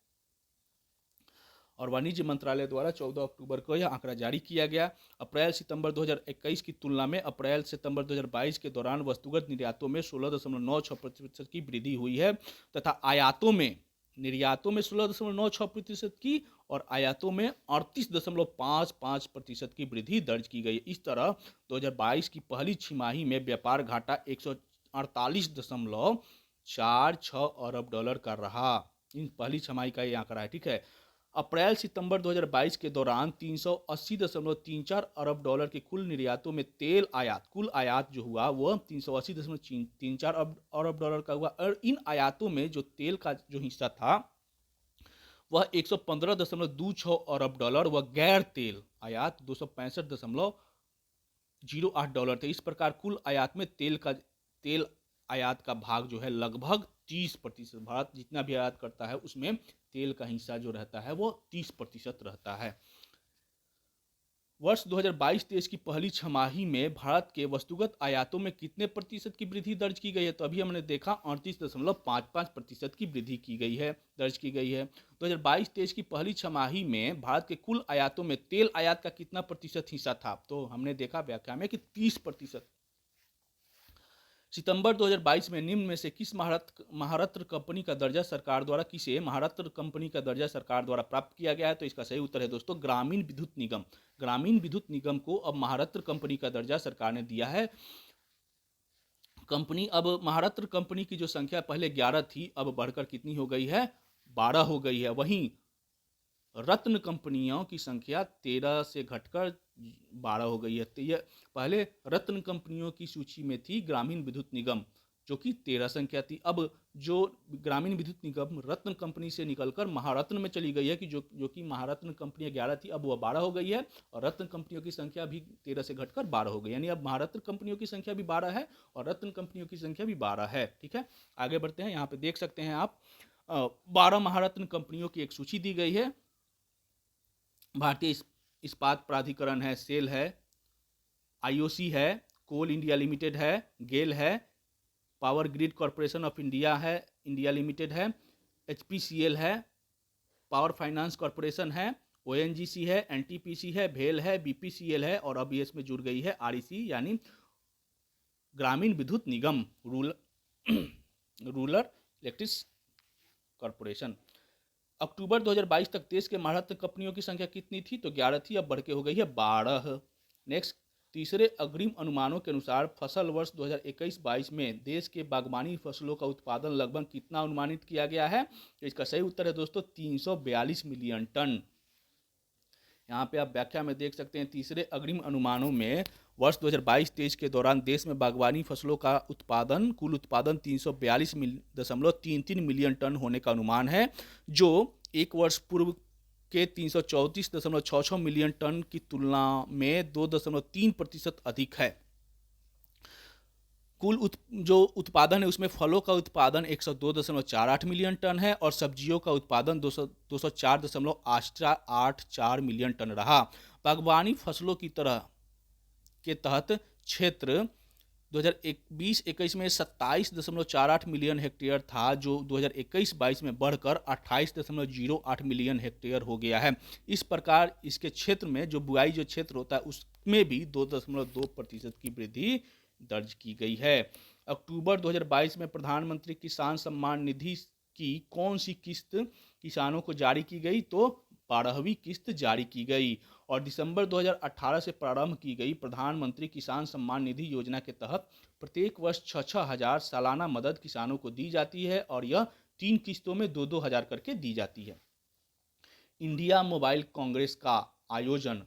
और वाणिज्य मंत्रालय द्वारा 14 अक्टूबर को यह आंकड़ा जारी किया गया। अप्रैल सितंबर 2021 की तुलना में अप्रैल सितंबर 2022 के दौरान वस्तुगत निर्यातों में 16.96% की वृद्धि हुई है तथा आयातों में निर्यातों में 16.96% की और आयातों में 38.55% की वृद्धि दर्ज की गई। इस तरह 2022 की पहली छमाही में व्यापार घाटा 148.46 अरब डॉलर का रहा। इन पहली छमाही का ये आंकड़ा है। ठीक है, अप्रैल सितंबर 2022 के दौरान 380.34 अरब डॉलर के कुल निर्यातों में तेल आयात, कुल आयात जो हुआ वह 380.34 अरब डॉलर का हुआ। और इन आयातों में जो तेल का जो हिस्सा था वह 115.26 अरब डॉलर व गैर तेल आयात 265.08 डॉलर थे। इस प्रकार कुल आयात में तेल आयात का भाग जो है लगभग 30%। भारत जितना भी आयात करता है उसमें तेल का हिस्सा जो रहता है वो 30% रहता है। वर्ष 2022-23 की पहली छमाही में भारत के वस्तुगत आयातों में कितने प्रतिशत की वृद्धि दर्ज की गई है? तो अभी हमने देखा 38.55% की वृद्धि की गई है, दर्ज की गई है। 2022-23 की पहली छमाही में भारत के कुल आयातों में तेल आयात का कितना प्रतिशत हिस्सा था? तो हमने देखा व्याख्या में कि 30%। सितंबर 2022 में निम्न में से किस महारत्न कंपनी का दर्जा सरकार द्वारा किसे महारत्न कंपनी का दर्जा सरकार द्वारा प्राप्त किया गया है? तो इसका सही उत्तर है दोस्तों ग्रामीण विद्युत निगम। ग्रामीण विद्युत निगम को अब महारत्न कंपनी का दर्जा सरकार ने दिया है। कंपनी अब महारत्न कंपनी की जो संख्या पहले 11 थी अब बढ़कर कितनी हो गई है? 12 हो गई है। वहीं रत्न कंपनियों की संख्या 13 से घटकर 12 हो गई है। तो ये पहले रत्न कंपनियों की सूची में थी ग्रामीण विद्युत निगम जो कि 13 संख्या थी। अब जो ग्रामीण विद्युत निगम रत्न कंपनी से निकलकर महारत्न में चली गई है कि जो कि महारत्न कंपनी 11 थी अब वह 12 हो गई है और रत्न कंपनियों की संख्या भी 13 से घटकर 12 हो गई। यानी अब महारत्न कंपनियों की संख्या भी 12 है और रत्न कंपनियों की संख्या भी 12 है। ठीक है, आगे बढ़ते हैं। यहाँ पे देख सकते हैं आप 12 महारत्न कंपनियों की एक सूची दी गई है। भारतीय इस्पात प्राधिकरण है, सेल है, आईओसी है, कोल इंडिया लिमिटेड है, गेल है, power grid corporation of India है, इंडिया लिमिटेड है, एचपीसीएल है, पावर फाइनेंस कॉरपोरेशन है, ओएनजीसी है, एनटीपीसी है, भेल है, बीपीसीएल है और अब इसमें जुड़ गई है आरईसी यानी ग्रामीण विद्युत निगम, रूरल इलेक्ट्रिक कॉरपोरेशन। अक्टूबर 2022 तक देश के महारत्न कंपनियों की संख्या कितनी थी? तो 11 थी, अब बढ़ के हो गई है 12। नेक्स्ट, तीसरे अग्रिम अनुमानों के अनुसार फसल वर्ष 2021-22 में देश के बागवानी फसलों का उत्पादन लगभग कितना अनुमानित किया गया है? तो इसका सही उत्तर है दोस्तों 342 मिलियन टन। यहाँ पे आप व्याख्या में देख सकते हैं तीसरे अग्रिम अनुमानों में वर्ष 2022-23 के दौरान देश में बागवानी फसलों का उत्पादन कुल उत्पादन 342.33 मिलियन टन होने का अनुमान है, जो एक वर्ष पूर्व के 334.66 मिलियन टन की तुलना में 2.3% अधिक है। कुल जो उत्पादन है उसमें फलों का उत्पादन 102.48 मिलियन टन है और सब्जियों का उत्पादन 204.84 मिलियन टन रहा। बागवानी फसलों की तरह के तहत क्षेत्र 2020-21 में 27.48 मिलियन हेक्टेयर था, जो 2021-22 में बढ़कर 28.08 मिलियन हेक्टेयर हो गया है। इस प्रकार इसके क्षेत्र में जो बुआई जो क्षेत्र होता है उसमें भी 2.2% की वृद्धि दर्ज की गई है। अक्टूबर 2022 में प्रधानमंत्री किसान सम्मान निधि की कौन सी किस्त किसानों को जारी की गई? तो 12वीं किस्त जारी की गई और दिसंबर 2018 से प्रारंभ की गई प्रधानमंत्री किसान सम्मान निधि योजना के तहत प्रत्येक वर्ष 6-6 हज़ार सालाना मदद किसानों को दी जाती है और यह 3 किस्तों में 2-2 हज़ार करके दी जाती है। इंडिया मोबाइल कांग्रेस का आयोजन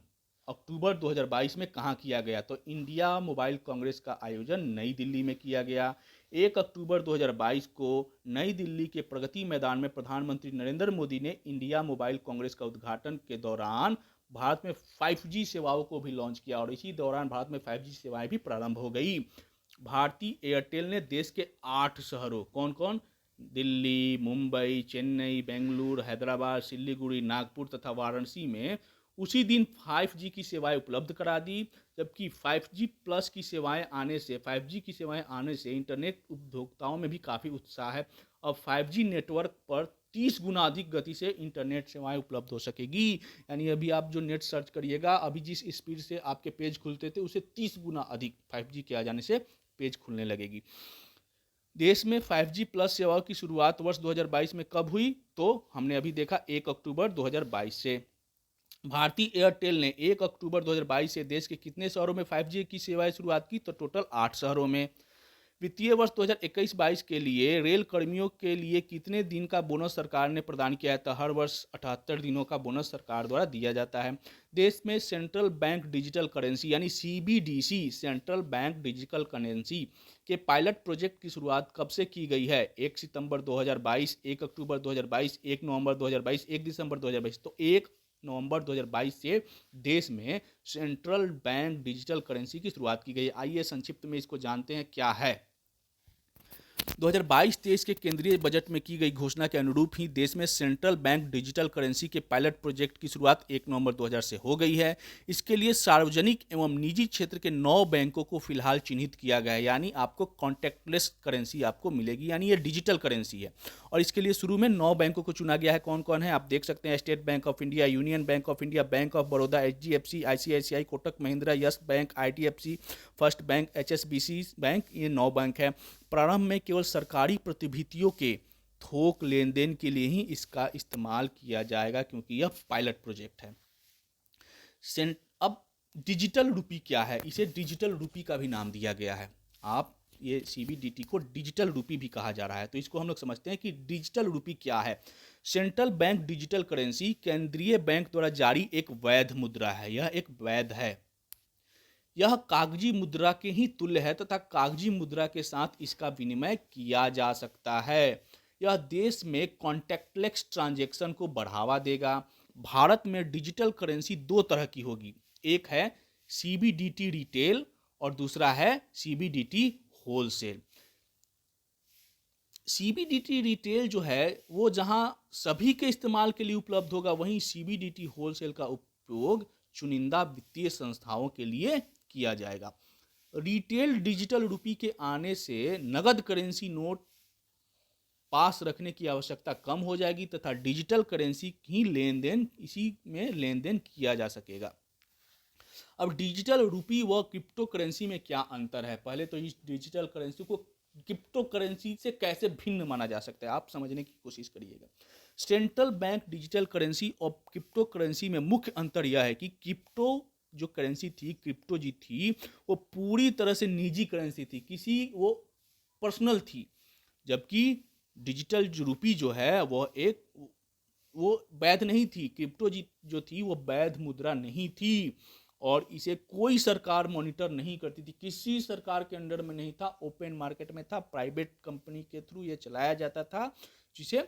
अक्टूबर 2022 में कहाँ किया गया? तो इंडिया मोबाइल कांग्रेस का आयोजन नई दिल्ली में किया गया। 1 अक्टूबर 2022 को नई दिल्ली के प्रगति मैदान में प्रधानमंत्री नरेंद्र मोदी ने इंडिया मोबाइल कांग्रेस का उद्घाटन के दौरान भारत में 5G सेवाओं को भी लॉन्च किया और इसी दौरान भारत में 5G सेवाएं भी प्रारंभ हो गई। भारती एयरटेल ने देश के 8 शहरों कौन कौन? दिल्ली, मुंबई, चेन्नई, बेंगलुरु, हैदराबाद, सिलीगुड़ी, नागपुर तथा वाराणसी में उसी दिन 5G की सेवाएं उपलब्ध करा दी, जबकि 5G प्लस की सेवाएं आने से 5G की सेवाएं आने से इंटरनेट उपभोक्ताओं में भी काफ़ी उत्साह है। अब 5G नेटवर्क पर 30 गुना अधिक गति से इंटरनेट सेवाएं उपलब्ध हो सकेगी। यानी अभी आप जो नेट सर्च करिएगा, अभी जिस स्पीड से आपके पेज खुलते थे उसे 30 गुना अधिक 5G के आ जाने से पेज खुलने लगेगी। देश में 5G प्लस सेवाओं की शुरुआत वर्ष 2022 में कब हुई? तो हमने अभी देखा 1 अक्टूबर 2022 से। भारती एयरटेल ने 1 अक्टूबर 2022 से देश के कितने शहरों में 5G की सेवाएं शुरुआत की? तो टोटल 8 शहरों में। वित्तीय वर्ष 2021-22 के लिए रेल कर्मियों के लिए कितने दिन का बोनस सरकार ने प्रदान किया है? तो हर वर्ष 78 दिनों का बोनस सरकार द्वारा दिया जाता है। देश में सेंट्रल बैंक डिजिटल करेंसी यानी CBDC central bank digital currency के पायलट प्रोजेक्ट की शुरुआत कब से की गई है? 1 सितंबर 2022, 1 अक्टूबर 2022, 1 नवंबर 2022, 1 दिसंबर 2022। तो 1 नवंबर 2022 से देश में सेंट्रल बैंक डिजिटल करेंसी की शुरुआत की गई। आइए संक्षिप्त में इसको जानते हैं क्या है। 2022-23 के केंद्रीय बजट में की गई घोषणा के अनुरूप ही देश में सेंट्रल बैंक डिजिटल करेंसी के पायलट प्रोजेक्ट की शुरुआत 1 नवंबर 2000 से हो गई है। इसके लिए सार्वजनिक एवं निजी क्षेत्र के 9 बैंकों को फिलहाल चिन्हित किया गया है, यानी आपको कॉन्टैक्टलेस करेंसी आपको मिलेगी, यानी ये डिजिटल करेंसी है। और इसके लिए शुरू में 9 बैंकों को चुना गया है। कौन कौन है आप देख सकते हैं? State bank of India, union bank of India, bank of Baroda, HDFC, ICICI, Kotak Mahindra, yes bank, IDFC, first bank, HSBC bank, ये 9 बैंक है। प्रारंभ में केवल सरकारी प्रतिभूतियों के थोक लेन देन के लिए ही इसका इस्तेमाल किया जाएगा, क्योंकि यह पायलट प्रोजेक्ट है। अब डिजिटल रूपी क्या है? इसे डिजिटल रूपी का भी नाम दिया गया है। आप ये सीबीडीटी को डिजिटल रूपी भी कहा जा रहा है। तो इसको हम लोग समझते हैं कि डिजिटल रूपी क्या है। सेंट्रल बैंक डिजिटल करेंसी केंद्रीय बैंक द्वारा जारी एक वैध मुद्रा है। यह एक वैध है। यह कागजी मुद्रा के ही तुल्य है तथा कागजी मुद्रा के साथ इसका विनिमय किया जा सकता है। यह देश में कॉन्टैक्टलेस ट्रांजैक्शन को बढ़ावा देगा। भारत में डिजिटल करेंसी 2 तरह की होगी, एक है सीबीडीटी रिटेल और दूसरा है सीबीडीटी होलसेल। सीबीडीटी रिटेल जो है वो जहां सभी के इस्तेमाल के लिए उपलब्ध होगा, वहीं सीबीडीटी होलसेल का उपयोग चुनिंदा वित्तीय संस्थाओं के लिए किया जाएगा। रिटेल डिजिटल रूपी के आने से नगद करेंसी नोट पास रखने की आवश्यकता कम हो जाएगी तथा डिजिटल करेंसी ही इसी में लेन देन किया जा सकेगा। अब डिजिटल रूपी व क्रिप्टो करेंसी में क्या अंतर है? पहले तो इस डिजिटल करेंसी को क्रिप्टो करेंसी से कैसे भिन्न माना जा सकता है, आप समझने की कोशिश करिएगा। सेंट्रल बैंक डिजिटल करेंसी और क्रिप्टो करेंसी में मुख्य अंतर यह है कि क्रिप्टो जो करेंसी थी, क्रिप्टो जी थी, वो पूरी तरह से निजी करेंसी थी, वो पर्सनल थी। जबकि डिजिटल रूपी जो है वो वैध नहीं थी। क्रिप्टो जी जो थी वो वैध मुद्रा नहीं थी और इसे कोई सरकार मॉनिटर नहीं करती थी, किसी सरकार के अंडर में नहीं था, ओपन मार्केट में था, प्राइवेट कंपनी के थ्रू ये चलाया जाता था, जिसे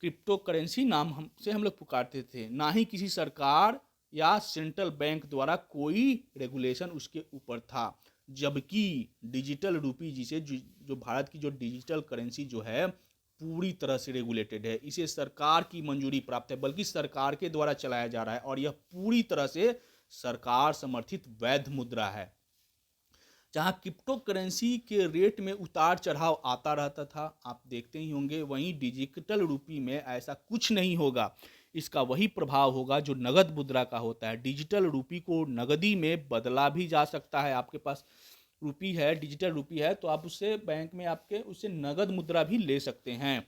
क्रिप्टो करेंसी नाम हम लोग पुकारते थे। ना ही किसी सरकार या सेंट्रल बैंक द्वारा कोई रेगुलेशन उसके ऊपर था। जबकि डिजिटल रूपी जिसे जो भारत की जो डिजिटल करेंसी जो है पूरी तरह से रेगुलेटेड है, इसे सरकार की मंजूरी प्राप्त है, बल्कि सरकार के द्वारा चलाया जा रहा है और यह पूरी तरह से सरकार समर्थित वैध मुद्रा है। जहां क्रिप्टो करेंसी के रेट में उतार चढ़ाव आता रहता था, आप देखते ही होंगे, वहीं डिजिटल रूपी में ऐसा कुछ नहीं होगा। इसका वही प्रभाव होगा जो नगद मुद्रा का होता है। डिजिटल रूपी को नगदी में बदला भी जा सकता है। आपके पास रूपी है, डिजिटल रूपी है, तो आप उससे बैंक में उससे नगद मुद्रा भी ले सकते हैं।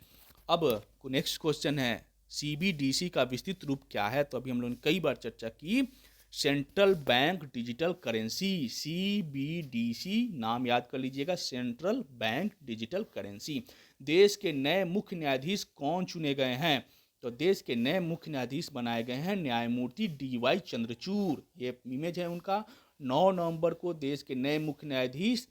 अब नेक्स्ट क्वेश्चन है, सीबीडीसी का विस्तृत रूप क्या है? तो अभी हम लोगों ने कई बार चर्चा की, central bank digital currency, CBDC नाम याद कर लीजिएगा, सेंट्रल बैंक डिजिटल करेंसी। देश के नए मुख्य न्यायाधीश कौन चुने गए हैं? तो देश के नए मुख्य न्यायाधीश बनाए गए हैं न्यायमूर्ति डीवाई चंद्रचूड़। ये इमेज है उनका। 9 नवंबर को देश के नए मुख्य न्यायाधीश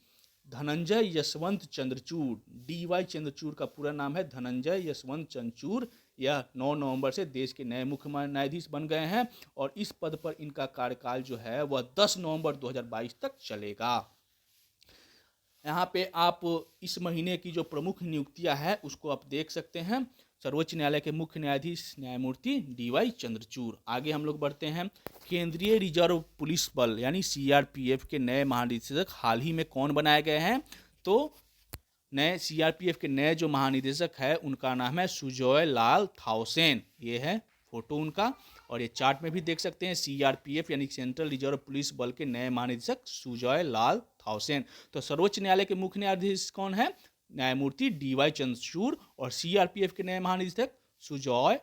धनंजय यशवंत चंद्रचूड़, डीवाई चंद्रचूड़ का पूरा नाम है धनंजय यशवंत चंद्रचूड़, यह 9 नवंबर से देश के नए मुख्य न्यायाधीश बन गए हैं और इस पद पर इनका कार्यकाल जो है वह 10 नवंबर 2022 तक चलेगा। यहाँ पे आप इस महीने की जो प्रमुख नियुक्तियां हैं उसको आप देख सकते हैं। सर्वोच्च न्यायालय के मुख्य न्यायाधीश न्यायमूर्ति डीवाई चंद्रचूड़। आगे हम लोग बढ़ते हैं। केंद्रीय रिजर्व पुलिस बल यानी सीआरपीएफ के नए महानिदेशक हाल ही में कौन बनाए गए हैं? तो नए सीआरपीएफ के नए जो महानिदेशक है उनका नाम है सुजॉय लाल थाउसेन। ये है फोटो उनका और ये चार्ट में भी देख सकते हैं। सीआरपीएफ यानी सेंट्रल रिजर्व पुलिस बल के नए महानिदेशक सुजॉय लाल थाउसेन। तो सर्वोच्च न्यायालय के मुख्य न्यायाधीश कौन है? न्यायमूर्ति डीवाई चंद्रचूड़ और सीआरपीएफ के नए महानिदेशक सुजॉय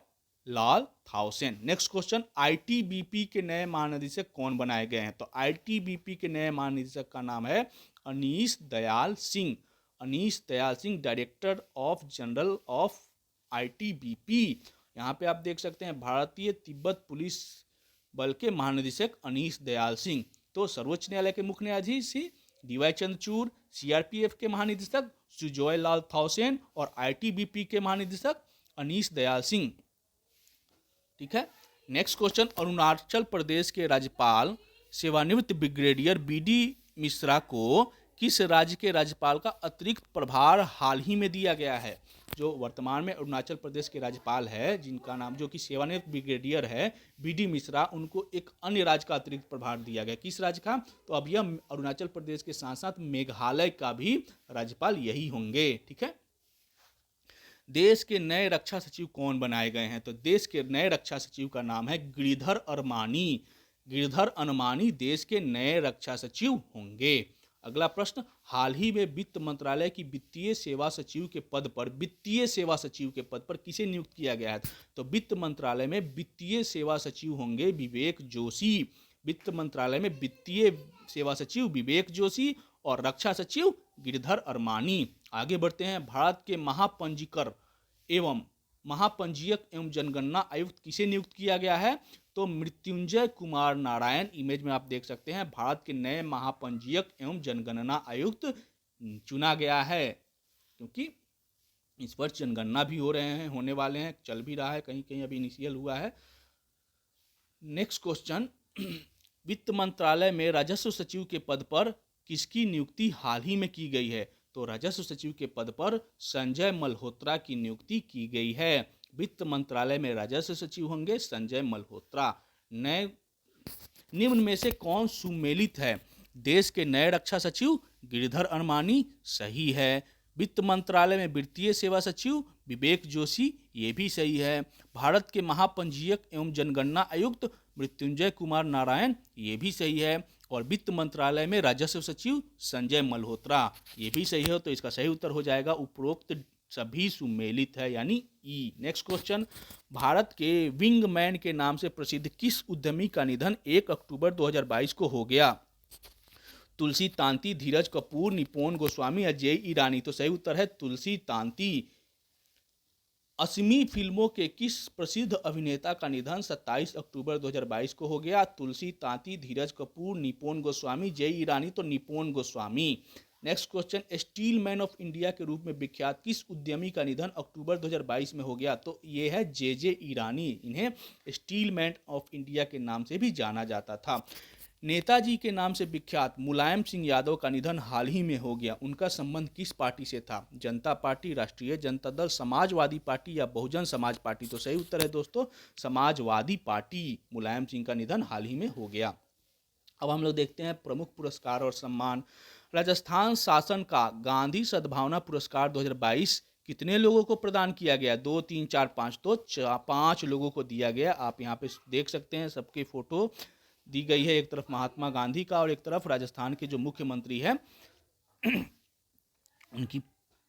लाल थाउसेन। नेक्स्ट क्वेश्चन, आईटीबीपी के नए महानिदेशक कौन बनाए गए हैं? तो आईटीबीपी के नए महानिदेशक का नाम है Anish Dayal Singh. Anish Dayal Singh, director of general of ITBP। यहाँ पे आप देख सकते हैं भारतीय तिब्बत पुलिस बल के महानिदेशक अनीश दयाल सिंह। तो सर्वोच्च न्यायालय के मुख्य न्यायाधीश DY चंद्रचूड़, CRPF के महानिदेशक सुजॉय लाल थाउसेन और ITBP के महानिदेशक अनीश दयाल सिंह। ठीक है, नेक्स्ट क्वेश्चन, अरुणाचल प्रदेश के राज्यपाल सेवानिवृत्त ब्रिगेडियर BD मिश्रा को किस राज्य के राज्यपाल का अतिरिक्त प्रभार हाल ही में दिया गया है? जो वर्तमान में अरुणाचल प्रदेश के राज्यपाल है, जिनका नाम जो कि सेवानिवृत्त ब्रिगेडियर है BD मिश्रा, उनको एक अन्य राज्य का अतिरिक्त प्रभार दिया गया। किस राज्य का? तो अब यह अरुणाचल प्रदेश के साथ साथ मेघालय का भी राज्यपाल यही होंगे। ठीक है, देश के नए रक्षा सचिव कौन बनाए गए हैं? तो देश के नए रक्षा सचिव का नाम है गिरिधर अरमानी। गिरिधर अरमानी देश के नए रक्षा सचिव होंगे। अगला प्रश्न, हाल ही में वित्त मंत्रालय की वित्तीय सेवा सचिव के पद पर किसे नियुक्त किया गया है? तो वित्त मंत्रालय में वित्तीय सेवा सचिव होंगे विवेक जोशी। वित्त मंत्रालय में वित्तीय सेवा सचिव विवेक जोशी और रक्षा सचिव गिरिधर अरमानी। आगे बढ़ते हैं, भारत के महापंजीयक एवं जनगणना आयुक्त किसे नियुक्त किया गया है? तो मृत्युंजय कुमार नारायण, इमेज में आप देख सकते हैं, भारत के नए महापंजीयक एवं जनगणना आयुक्त चुना गया है, क्योंकि इस वर्ष जनगणना भी होने वाले हैं, चल भी रहा है, कहीं कहीं अभी इनिशियल हुआ है। नेक्स्ट क्वेश्चन, वित्त मंत्रालय में राजस्व सचिव के पद पर किसकी नियुक्ति हाल ही में की गई है? तो राजस्व सचिव के पद पर संजय मल्होत्रा की नियुक्ति की गई है। वित्त मंत्रालय में राजस्व सचिव होंगे संजय मल्होत्रा। निम्न में से कौन सुमेलित है? देश के नए रक्षा सचिव गिरिधर अरमानी सही है। वित्त मंत्रालय में वित्तीय सेवा सचिव विवेक जोशी, ये भी सही है। भारत के महापंजीयक एवं जनगणना आयुक्त मृत्युंजय कुमार नारायण, ये भी सही है। और वित्त मंत्रालय में राजस्व सचिव संजय मल्होत्रा, ये भी सही है। तो इसका सही उत्तर हो जाएगा उपरोक्त सभी सुमेलित है, यानी ई। नेक्स्ट क्वेश्चन, भारत के विंगमैन के नाम से प्रसिद्ध किस उद्यमी का निधन 1 अक्टूबर 2022 को हो गया? तुलसी तांती, धीरज कपूर, निपोन गोस्वामी या जय ईरानी? तो सही उत्तर है तुलसी तांती। असमी फिल्मों के किस प्रसिद्ध अभिनेता का निधन 27 अक्टूबर 2022 को हो गया? तुलसी तांती, धीरज कपूर, निपोन गोस्वामी, जय ईरानी? तो Nippon Goswami. Next question, steel man of India के रूप में विख्यात किस उद्यमी का निधन अक्टूबर 2022 में हो गया? तो ये है जे ईरानी। इन्हें स्टील मैन ऑफ इंडिया के नाम से भी जाना जाता था। नेताजी के नाम से विख्यात मुलायम सिंह यादव का निधन हाल ही में हो गया। उनका संबंध किस पार्टी से था? जनता पार्टी, राष्ट्रीय जनता दल, समाजवादी पार्टी या बहुजन समाज पार्टी? तो सही उत्तर है दोस्तों समाजवादी पार्टी। मुलायम सिंह का निधन हाल ही में हो गया। अब हम लोग देखते हैं प्रमुख पुरस्कार और सम्मान। राजस्थान शासन का गांधी सद्भावना पुरस्कार 2022 कितने लोगों को प्रदान किया गया? 2, 3, 4, 5। तो 5 लोगों को दिया गया। आप यहाँ पे देख सकते हैं, सबके फोटो दी गई है, एक तरफ महात्मा गांधी का और एक तरफ राजस्थान के जो मुख्यमंत्री है उनकी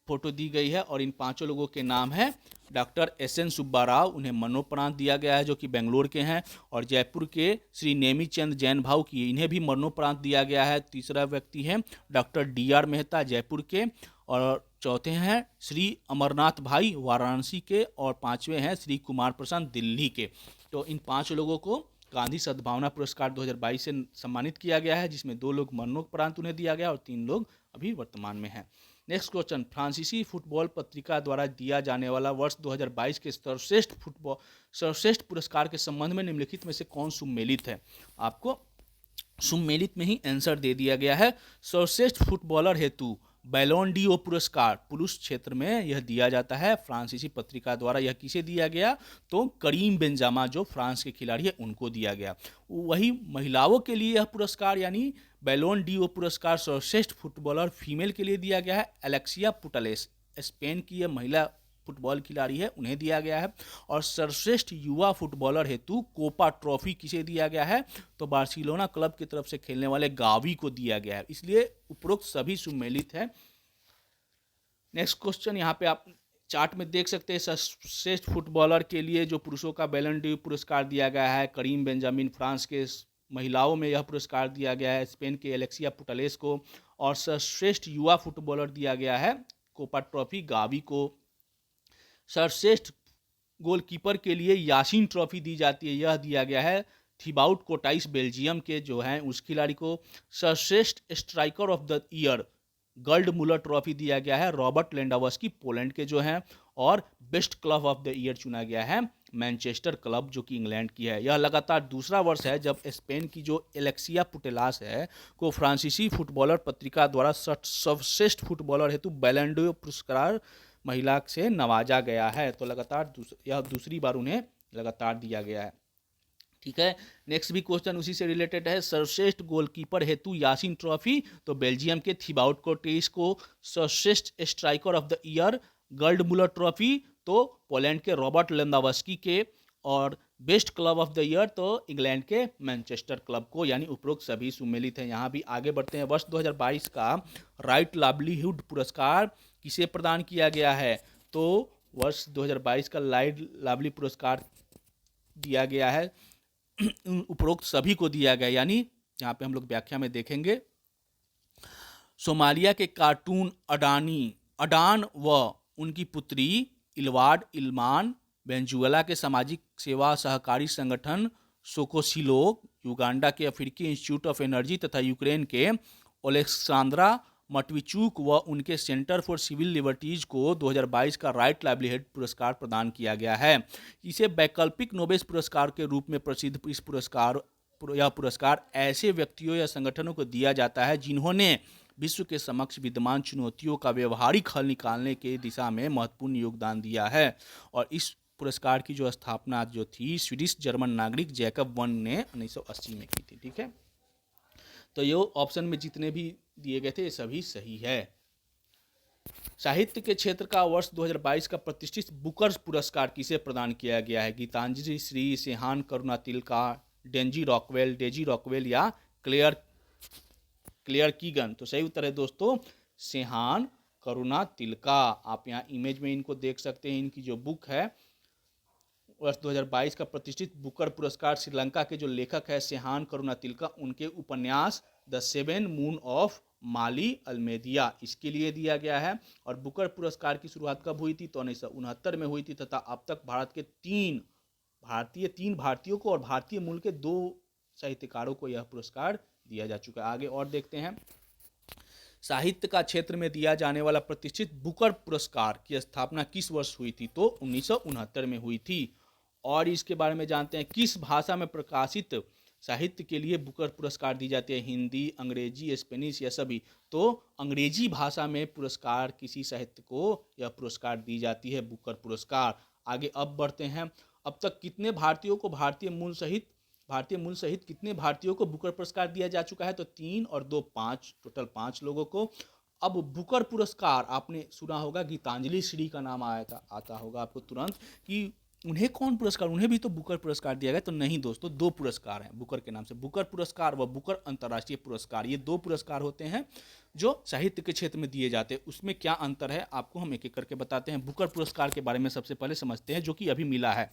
फोटो दी गई है। और इन 5 लोगों के नाम है डॉक्टर SN सुब्बा राव, उन्हें मरणोपरांत दिया गया है, जो कि बेंगलोर के हैं। और जयपुर के श्री नेमी चंद जैन भाव की, इन्हें भी मरणोपरांत दिया गया है। तीसरा व्यक्ति है डॉक्टर DR मेहता, जयपुर के। और चौथे हैं श्री अमरनाथ भाई, वाराणसी के। और 5वें हैं श्री कुमार प्रसाद, दिल्ली के। तो इन 5 लोगों को गांधी सद्भावना पुरस्कार 2022 से सम्मानित किया गया है, जिसमें 2 लोग मरणोपरांत उन्हें दिया गया और 3 लोग अभी वर्तमान में हैं। नेक्स्ट क्वेश्चन, फ्रांसीसी फुटबॉल पत्रिका द्वारा दिया जाने वाला वर्ष 2022 के सर्वश्रेष्ठ पुरस्कार के संबंध में निम्नलिखित में से कौन सुमेलित है? आपको सुमेलित में ही आंसर दे दिया गया है। सर्वश्रेष्ठ फुटबॉलर हेतु बैलोन डीओ पुरस्कार पुरुष क्षेत्र में यह दिया जाता है फ्रांसीसी पत्रिका द्वारा। यह किसे दिया गया? तो करीम बेंजामा, जो फ्रांस के खिलाड़ी है, उनको दिया गया। वही महिलाओं के लिए यह पुरस्कार यानी बैलोन डीओ पुरस्कार सर्वश्रेष्ठ फुटबॉलर फीमेल के लिए दिया गया है। एलेक्सिया पुटलेस, स्पेन की यह महिला फुटबॉल खिलाड़ी है, उन्हें दिया गया है। और सर्वश्रेष्ठ युवा फुटबॉलर हेतु कोपा ट्रॉफी किसे दिया गया है? तो बार्सिलोना क्लब की तरफ से खेलने वाले गावी को दिया गया है। इसलिए उपरोक्त सभी सुमेलित है। नेक्स्ट क्वेश्चन, यहाँ पे आप चार्ट में देख सकते हैं, सर्वश्रेष्ठ फुटबॉलर के लिए जो पुरुषों का बैलन डी पुरस्कार दिया गया है करीम बेंजामिन, फ्रांस के। महिलाओं में यह पुरस्कार दिया गया है स्पेन के एलेक्सिया पुटलेस को। और सर्वश्रेष्ठ युवा फुटबॉलर दिया गया है कोपा ट्रॉफी गावी को। सर्वश्रेष्ठ गोलकीपर के लिए यासीन ट्रॉफी दी जाती है, यह दिया गया है थिबाउट कोटाइस बेल्जियम के जो हैं उस खिलाड़ी को। सर्वश्रेष्ठ striker of the year Gerd Muller trophy दिया गया है रॉबर्ट लेंडावस्की पोलैंड के जो हैं। और best club of the year चुना गया है मैनचेस्टर क्लब जो कि इंग्लैंड की है। यह लगातार दूसरा वर्ष है जब स्पेन की जो एलेक्सिया पुटेलास है को फ्रांसीसी फुटबॉलर पत्रिका द्वारा सर्वश्रेष्ठ फुटबॉलर हेतु बैलन डोर पुरस्कार महिला से नवाजा गया है। तो लगातार यह दूसरी बार उन्हें लगातार दिया गया है। ठीक है, नेक्स्ट भी क्वेश्चन उसी से रिलेटेड है। सर्वश्रेष्ठ गोलकीपर हेतु यासीन ट्रॉफी तो बेल्जियम के थिबाउट कोर्टेस को। सर्वश्रेष्ठ striker of the year Gerd Muller trophy तो पोलैंड के रॉबर्ट लेंडावस्की के। और best club of the year तो इंग्लैंड के मैनचेस्टर क्लब को, यानी उपरोक्त सभी सुमेलित हैं। यहाँ भी आगे बढ़ते हैं। वर्ष 2022 का राइट लाइवलीहुड पुरस्कार किसे प्रदान किया गया है? तो वर्ष 2022 का राइट लाइवली पुरस्कार दिया गया है उपरोक्त सभी को दिया गया, यानी यहाँ पे हम लोग व्याख्या में देखेंगे। सोमालिया के कार्टून अडान व उनकी पुत्री इलवाड इल्मान, वेनेजुएला के सामाजिक सेवा सहकारी संगठन सोकोसिलोग, युगांडा के अफ्रीकी इंस्टीट्यूट ऑफ एनर्जी तथा यूक्रेन के ओलेक्सांद्रा मटविचुक व उनके सेंटर फॉर सिविल लिबर्टीज को 2022 का राइट लाइवलीहुड पुरस्कार प्रदान किया गया है। इसे वैकल्पिक नोबेल पुरस्कार के रूप में प्रसिद्ध यह पुरस्कार ऐसे व्यक्तियों या संगठनों को दिया जाता है जिन्होंने विश्व के समक्ष विद्यमान चुनौतियों का व्यवहारिक हल निकालने के दिशा में महत्वपूर्ण योगदान दिया है। और इस पुरस्कार की जो स्थापना जो थी स्वीडिश जर्मन नागरिक जैकब वन ने 1980 में की थी। ठीक है, तो ये ऑप्शन में जितने भी दिए गए थे ये सभी सही है। साहित्य के क्षेत्र का वर्ष 2022 का प्रतिष्ठित बुकर पुरस्कार किसे प्रदान किया गया है? गीतांजलि श्री, सेहान करुणा तिलका, डेजी रॉकवेल या क्लेयर कीगन। तो सही उत्तर है दोस्तों सेहान करुणा तिलका। आप यहाँ इमेज में इनको देख सकते हैं। इनकी जो बुक है वर्ष 2022 का प्रतिष्ठित बुकर पुरस्कार श्रीलंका के जो लेखक है सेहान करुणा तिलका, उनके उपन्यास द सेवन मून ऑफ माली अल्मेदिया इसके लिए दिया गया है। और बुकर पुरस्कार की शुरुआत कब हुई थी? तो 1969 में हुई थी तथा अब तक भारत के तीन भारतीयों को और भारतीय मूल के 2 साहित्यकारों को यह पुरस्कार दिया जा चुका है। आगे और देखते हैं। साहित्य का क्षेत्र में दिया जाने वाला प्रतिष्ठित बुकर पुरस्कार की स्थापना किस वर्ष हुई थी? तो 1969 में हुई थी। और इसके बारे में जानते हैं। किस भाषा में प्रकाशित साहित्य के लिए बुकर पुरस्कार दी जाती है? हिंदी, अंग्रेजी, स्पेनिश या सभी? तो अंग्रेजी भाषा में पुरस्कार किसी साहित्य को यह पुरस्कार दी जाती है बुकर पुरस्कार। आगे अब बढ़ते हैं। अब तक कितने भारतीयों को भारतीय मूल सहित कितने भारतीयों को बुकर पुरस्कार दिया जा चुका है? तो 3 और 2 5, टोटल 5 लोगों को। अब बुकर पुरस्कार आपने सुना होगा, गीतांजलि श्री का नाम आता होगा आपको तुरंत कि उन्हें कौन पुरस्कार, उन्हें भी तो बुकर पुरस्कार दिया गया। तो नहीं दोस्तों, 2 पुरस्कार हैं बुकर के नाम से, बुकर पुरस्कार व बुकर अंतर्राष्ट्रीय पुरस्कार। ये 2 पुरस्कार होते हैं जो साहित्य के क्षेत्र में दिए जाते हैं। उसमें क्या अंतर है आपको हम एक एक करके बताते हैं। बुकर पुरस्कार के बारे में सबसे पहले समझते हैं, जो कि अभी मिला है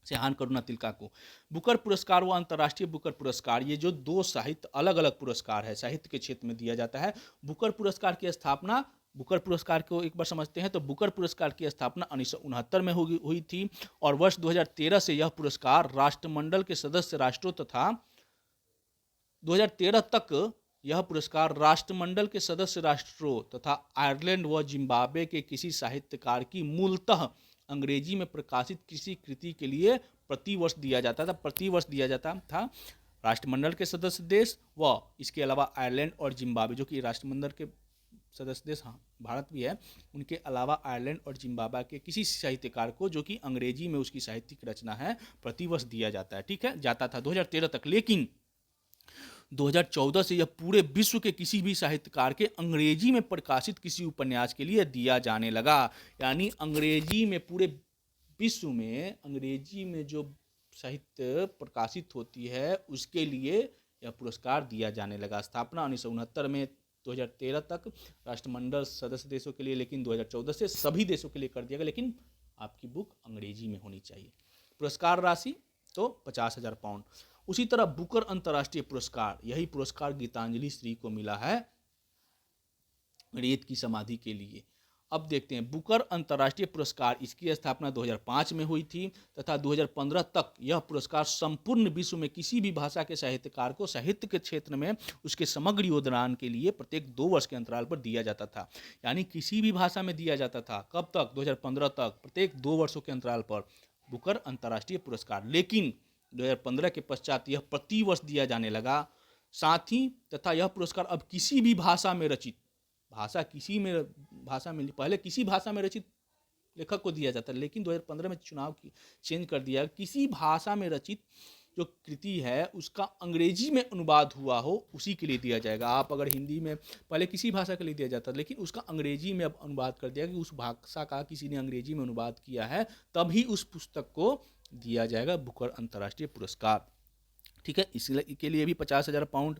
सेहान करुणा तिलका को। बुकर पुरस्कार व अंतर्राष्ट्रीय बुकर पुरस्कार, ये जो 2 साहित्य अलग अलग पुरस्कार है साहित्य के क्षेत्र में दिया जाता है। बुकर पुरस्कार की स्थापना, बुकर पुरस्कार को एक बार समझते हैं तो बुकर पुरस्कार की स्थापना 1969 में हुई थी। और वर्ष 2013 से यह पुरस्कार राष्ट्रमंडल के सदस्य राष्ट्रों तथा 2013 तक यह पुरस्कार राष्ट्रमंडल के सदस्य राष्ट्रों तथा आयरलैंड व जिम्बाब्वे के किसी साहित्यकार की मूलतः अंग्रेजी में प्रकाशित किसी कृति के लिए प्रतिवर्ष दिया जाता था। राष्ट्रमंडल के सदस्य देश व इसके अलावा आयरलैंड और जिम्बाब्वे, जो कि राष्ट्रमंडल के सदस्य देश भारत भी है, उनके अलावा आयरलैंड और जिम्बाब्वे के किसी साहित्यकार को जो कि अंग्रेजी में उसकी साहित्यिक रचना है प्रतिवर्ष दिया जाता है। ठीक है, जाता था 2013 तक। लेकिन 2014 से यह पूरे विश्व के किसी भी साहित्यकार के अंग्रेजी में प्रकाशित किसी उपन्यास के लिए दिया जाने लगा। यानी अंग्रेजी में पूरे विश्व में अंग्रेजी में जो साहित्य प्रकाशित होती है उसके लिए यह पुरस्कार दिया जाने लगा। स्थापना 1969 में, 2013 तक राष्ट्रमंडल सदस्य देशों के लिए, लेकिन 2014 से सभी देशों के लिए कर दिया गया। लेकिन आपकी बुक अंग्रेजी में होनी चाहिए। पुरस्कार राशि तो 50,000 पाउंड। उसी तरह बुकर अंतर्राष्ट्रीय पुरस्कार, यही पुरस्कार गीतांजलि श्री को मिला है रेत की समाधि के लिए। अब देखते हैं बुकर अंतर्राष्ट्रीय पुरस्कार, इसकी स्थापना 2005 में हुई थी तथा 2015 तक यह पुरस्कार संपूर्ण विश्व में किसी भी भाषा के साहित्यकार को साहित्य के क्षेत्र में उसके समग्र योगदान के लिए प्रत्येक 2 वर्ष के अंतराल पर दिया जाता था। यानी किसी भी भाषा में दिया जाता था। कब तक? 2015 तक, प्रत्येक 2 वर्षों के अंतराल पर बुकर अंतर्राष्ट्रीय पुरस्कार। लेकिन 2015 के पश्चात यह प्रति वर्ष दिया जाने लगा। साथ ही तथा यह पुरस्कार अब किसी भी भाषा में रचित, भाषा में पहले किसी भाषा में रचित लेखक को दिया जाता है, लेकिन 2015 में चुनाव की चेंज कर दिया, किसी भाषा में रचित जो कृति है उसका अंग्रेजी में अनुवाद हुआ हो उसी के लिए दिया जाएगा। आप अगर हिंदी में, पहले किसी भाषा के लिए दिया जाता, लेकिन उसका अंग्रेजी में अब अनुवाद कर दिया कि उस भाषा का किसी ने अंग्रेजी में अनुवाद किया है, तभी उस पुस्तक को दिया जाएगा बुकर अंतर्राष्ट्रीय पुरस्कार। ठीक है, इसके लिए भी 50,000 पाउंड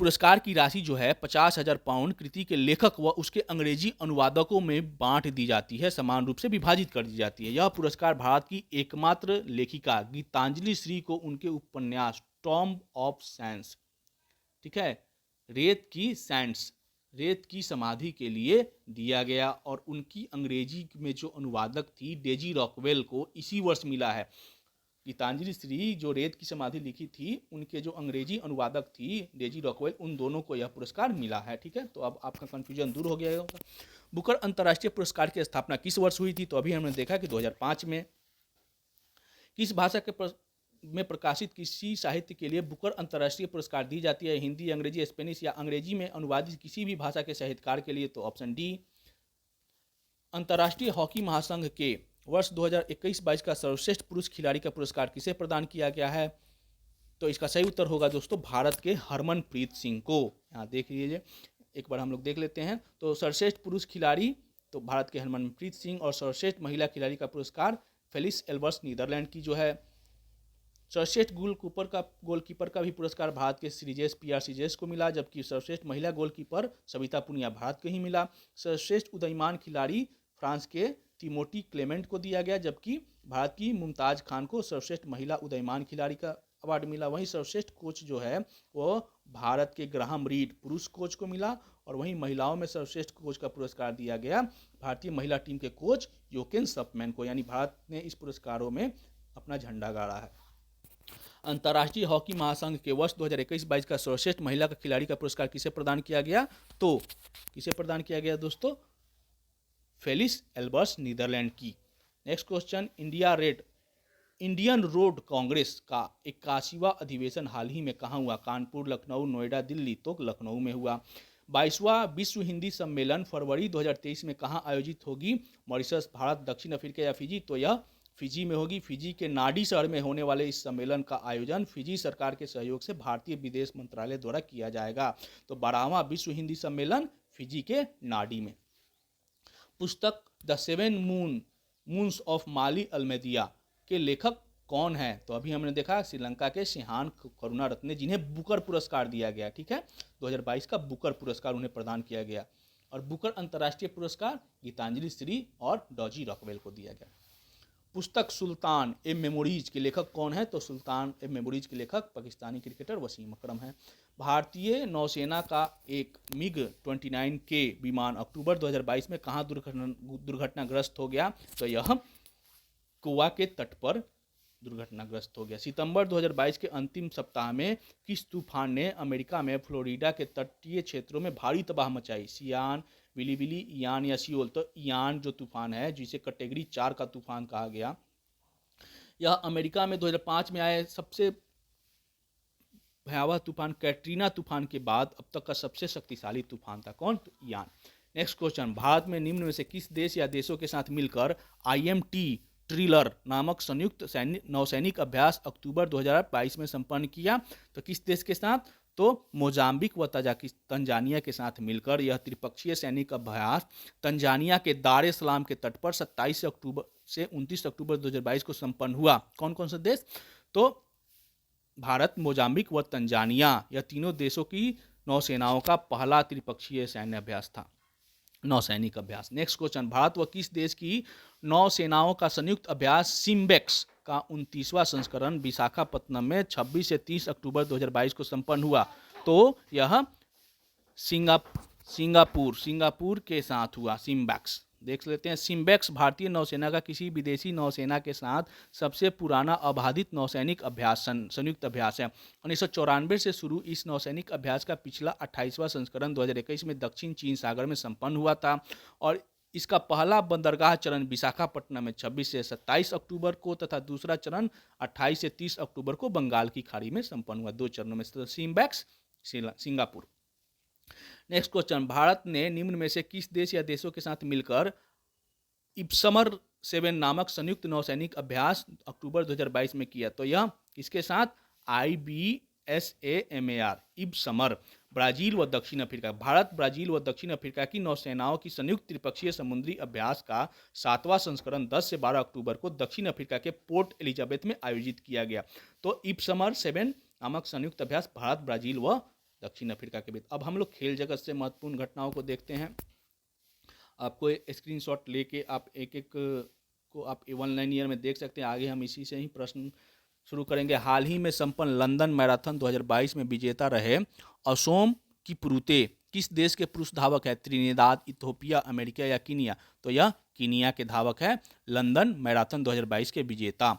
पुरस्कार की राशि जो है 50,000 पाउंड कृति के लेखक व उसके अंग्रेजी अनुवादकों में बांट दी जाती है, समान रूप से विभाजित कर दी जाती है। यह पुरस्कार भारत की एकमात्र लेखिका गीतांजलि श्री को उनके उपन्यास टॉम्ब ऑफ सैंड्स, ठीक है, रेत की समाधि के लिए दिया गया। और उनकी अंग्रेजी में जो अनुवादक थी डेजी रॉकवेल को इसी वर्ष मिला है। गीतांजलि श्री जो रेत की समाधि लिखी थी, उनके जो अंग्रेजी अनुवादक थी डेजी रॉकवेल, उन दोनों को यह पुरस्कार मिला है। ठीक है, तो अब आपका कंफ्यूजन दूर हो गया होगा। बुकर अंतर्राष्ट्रीय पुरस्कार की स्थापना किस वर्ष हुई थी? तो अभी हमने देखा कि 2005 में। किस भाषा के में प्रकाशित किसी साहित्य के लिए बुकर अंतर्राष्ट्रीय पुरस्कार दी जाती है? हिंदी, अंग्रेजी, स्पेनिश या अंग्रेजी में अनुवादित किसी भी भाषा के साहित्यकार के लिए? तो ऑप्शन डी। अंतर्राष्ट्रीय हॉकी महासंघ के वर्ष 2021-22 का सर्वश्रेष्ठ पुरुष खिलाड़ी का पुरस्कार किसे प्रदान किया गया है? तो इसका सही उत्तर होगा दोस्तों भारत के हरमनप्रीत सिंह को। यहाँ देख लीजिए, एक बार हम लोग देख लेते हैं। तो सर्वश्रेष्ठ पुरुष खिलाड़ी तो भारत के हरमनप्रीत सिंह, और सर्वश्रेष्ठ महिला खिलाड़ी का पुरस्कार फेलिस एल्बर्स नीदरलैंड की जो है। सर्वश्रेष्ठ गोलकीपर का भी पुरस्कार भारत के श्रीजेश PR श्रीजेश को मिला, जबकि सर्वश्रेष्ठ महिला गोलकीपर सविता पुनिया भारत को ही मिला। सर्वश्रेष्ठ उदीयमान खिलाड़ी फ्रांस के टिमोटी क्लेमेंट को दिया गया, जबकि भारत की मुमताज खान को सर्वश्रेष्ठ महिला उदीयमान खिलाड़ी का अवार्ड मिला। वहीं सर्वश्रेष्ठ कोच जो है वो भारत के ग्राहम रीड पुरुष कोच को मिला, और वहीं महिलाओं में सर्वश्रेष्ठ कोच का पुरस्कार दिया गया भारतीय महिला टीम के कोच योकेन सपमैन को। यानी भारत ने इस पुरस्कारों में अपना झंडा गाड़ा है। अंतर्राष्ट्रीय हॉकी महासंघ के वर्ष 2021-22 का सर्वश्रेष्ठ महिला का खिलाड़ी का पुरस्कार किसे प्रदान किया गया? तो किसे प्रदान किया गया दोस्तों? फेलिस एल्बर्स नीदरलैंड की। Next question, Indian road Congress का 81वां अधिवेशन हाल ही में कहाँ हुआ? कानपुर, लखनऊ, नोएडा, दिल्ली? तो लखनऊ में हुआ। 22वां विश्व हिंदी सम्मेलन फरवरी 2023 में कहाँ आयोजित होगी? मॉरिशस, भारत, दक्षिण अफ्रीका या फिजी? तो यह फिजी में होगी। फिजी के नाडी शहर में होने वाले इस सम्मेलन का आयोजन फिजी सरकार के सहयोग से भारतीय विदेश मंत्रालय द्वारा किया जाएगा। तो 12वां विश्व हिंदी सम्मेलन फिजी के नाडी में। पुस्तक द 7 मून्स ऑफ माली अल्मेदिया के लेखक कौन है? तो अभी हमने देखा श्रीलंका के सिहान करुणारत्ने, जिन्हें बुकर पुरस्कार दिया गया। ठीक है, 2022 का बुकर पुरस्कार उन्हें प्रदान किया गया। और बुकर अंतर्राष्ट्रीय पुरस्कार गीतांजलि श्री और डॉजी रॉकवेल को दिया गया। पुस्तक सुल्तान ए मेमोरीज के लेखक कौन है? तो सुल्तान ए मेमोरीज के लेखक पाकिस्तानी क्रिकेटर वसीम अकरम है। भारतीय नौसेना का एक MiG-29K विमान अक्टूबर 2022 में कहाँ दुर्घटनाग्रस्त हो गया? तो यह गोवा के तट पर दुर्घटनाग्रस्त हो गया। सितंबर 2022 के अंतिम सप्ताह में किस तूफान ने अमेरिका में फ्लोरिडा के तटीय क्षेत्रों में भारी तबाह मचाई? सियान, विली, इयान या सियोल? तो इयान जो तूफान है, जिसे कैटेगरी 4 का तूफान कहा गया, यह अमेरिका में 2005 में आए सबसे भयावह तूफान कैटरीना तूफान के बाद अब तक का सबसे शक्तिशाली तूफान था। कौन? तो इयान। नेक्स्ट क्वेश्चन, भारत में निम्न में से किस देश या देशों के साथ मिलकर IMT ट्रिलर नामक संयुक्त नौसैनिक अभ्यास अक्टूबर 2022 में संपन्न किया? तो किस देश के साथ? तो मोजाम्बिक व तंजानिया के साथ मिलकर यह त्रिपक्षीय सैनिक अभ्यास तंजानिया के दार ए सलाम के तट पर 27 अक्टूबर से 29 अक्टूबर 2022 को संपन्न हुआ। कौन कौन से देश? तो भारत, मोजाम्बिक व तंजानिया, यह तीनों देशों की नौसेनाओं का पहला त्रिपक्षीय सैन्य अभ्यास था, नौसैनिक अभ्यास। नेक्स्ट क्वेश्चन, भारत व किस देश की नौसेनाओं का संयुक्त अभ्यास सिम्बेक्स का 29वां संस्करण विशाखापत्तनम में 26 से 30 अक्टूबर 2022 को संपन्न हुआ? तो यह सिंगापुर के साथ हुआ। सिम्बैक्स देख लेते हैं। सिम्बैक्स भारतीय नौसेना का किसी विदेशी नौसेना के साथ सबसे पुराना अबाधित नौसैनिक अभ्यास संयुक्त अभ्यास है। 1994 से शुरू इस नौसैनिक अभ्यास का पिछला 28वां संस्करण 2021 में दक्षिण चीन सागर में संपन्न हुआ था और इसका पहला बंदरगाह चरण विशाखापट्टनम में 26 से 27 अक्टूबर को तथा दूसरा चरण 28 से 30 अक्टूबर को बंगाल की खाड़ी में संपन्न हुआ। 2 चरणों में। SIMBEX Singapore. Next question, Bharat ने निम्न में से किस देश या देशों के साथ मिलकर इब्समर 7 नामक संयुक्त नौसैनिक अभ्यास अक्टूबर 2022 में किया? तो यह किसके साथ? IBSAMAR इब्समर। ब्राजील व दक्षिण अफ्रीका। भारत, ब्राजील व दक्षिण अफ्रीका की नौसेनाओं की संयुक्त त्रिपक्षीय समुद्री अभ्यास का 7वां संस्करण 10 से 12 अक्टूबर को दक्षिण अफ्रीका के पोर्ट एलिजाबेथ में आयोजित किया गया। तो इब्समर 7 नामक संयुक्त अभ्यास भारत, ब्राजील व दक्षिण अफ्रीका के बीच। अब हम लोग खेल जगत से महत्वपूर्ण घटनाओं को देखते हैं। आपको स्क्रीनशॉट लेके आप एक एक को आप वन लाइनियर में देख सकते हैं। आगे हम इसी से ही प्रश्न शुरू करेंगे। हाल ही में संपन्न लंदन मैराथन 2022 में विजेता रहे असोम किपरूते किस देश के पुरुष धावक है? त्रिनिदाद, इथोपिया, अमेरिका या कीनिया? तो यह कीनिया के धावक है। लंदन मैराथन 2022 के विजेता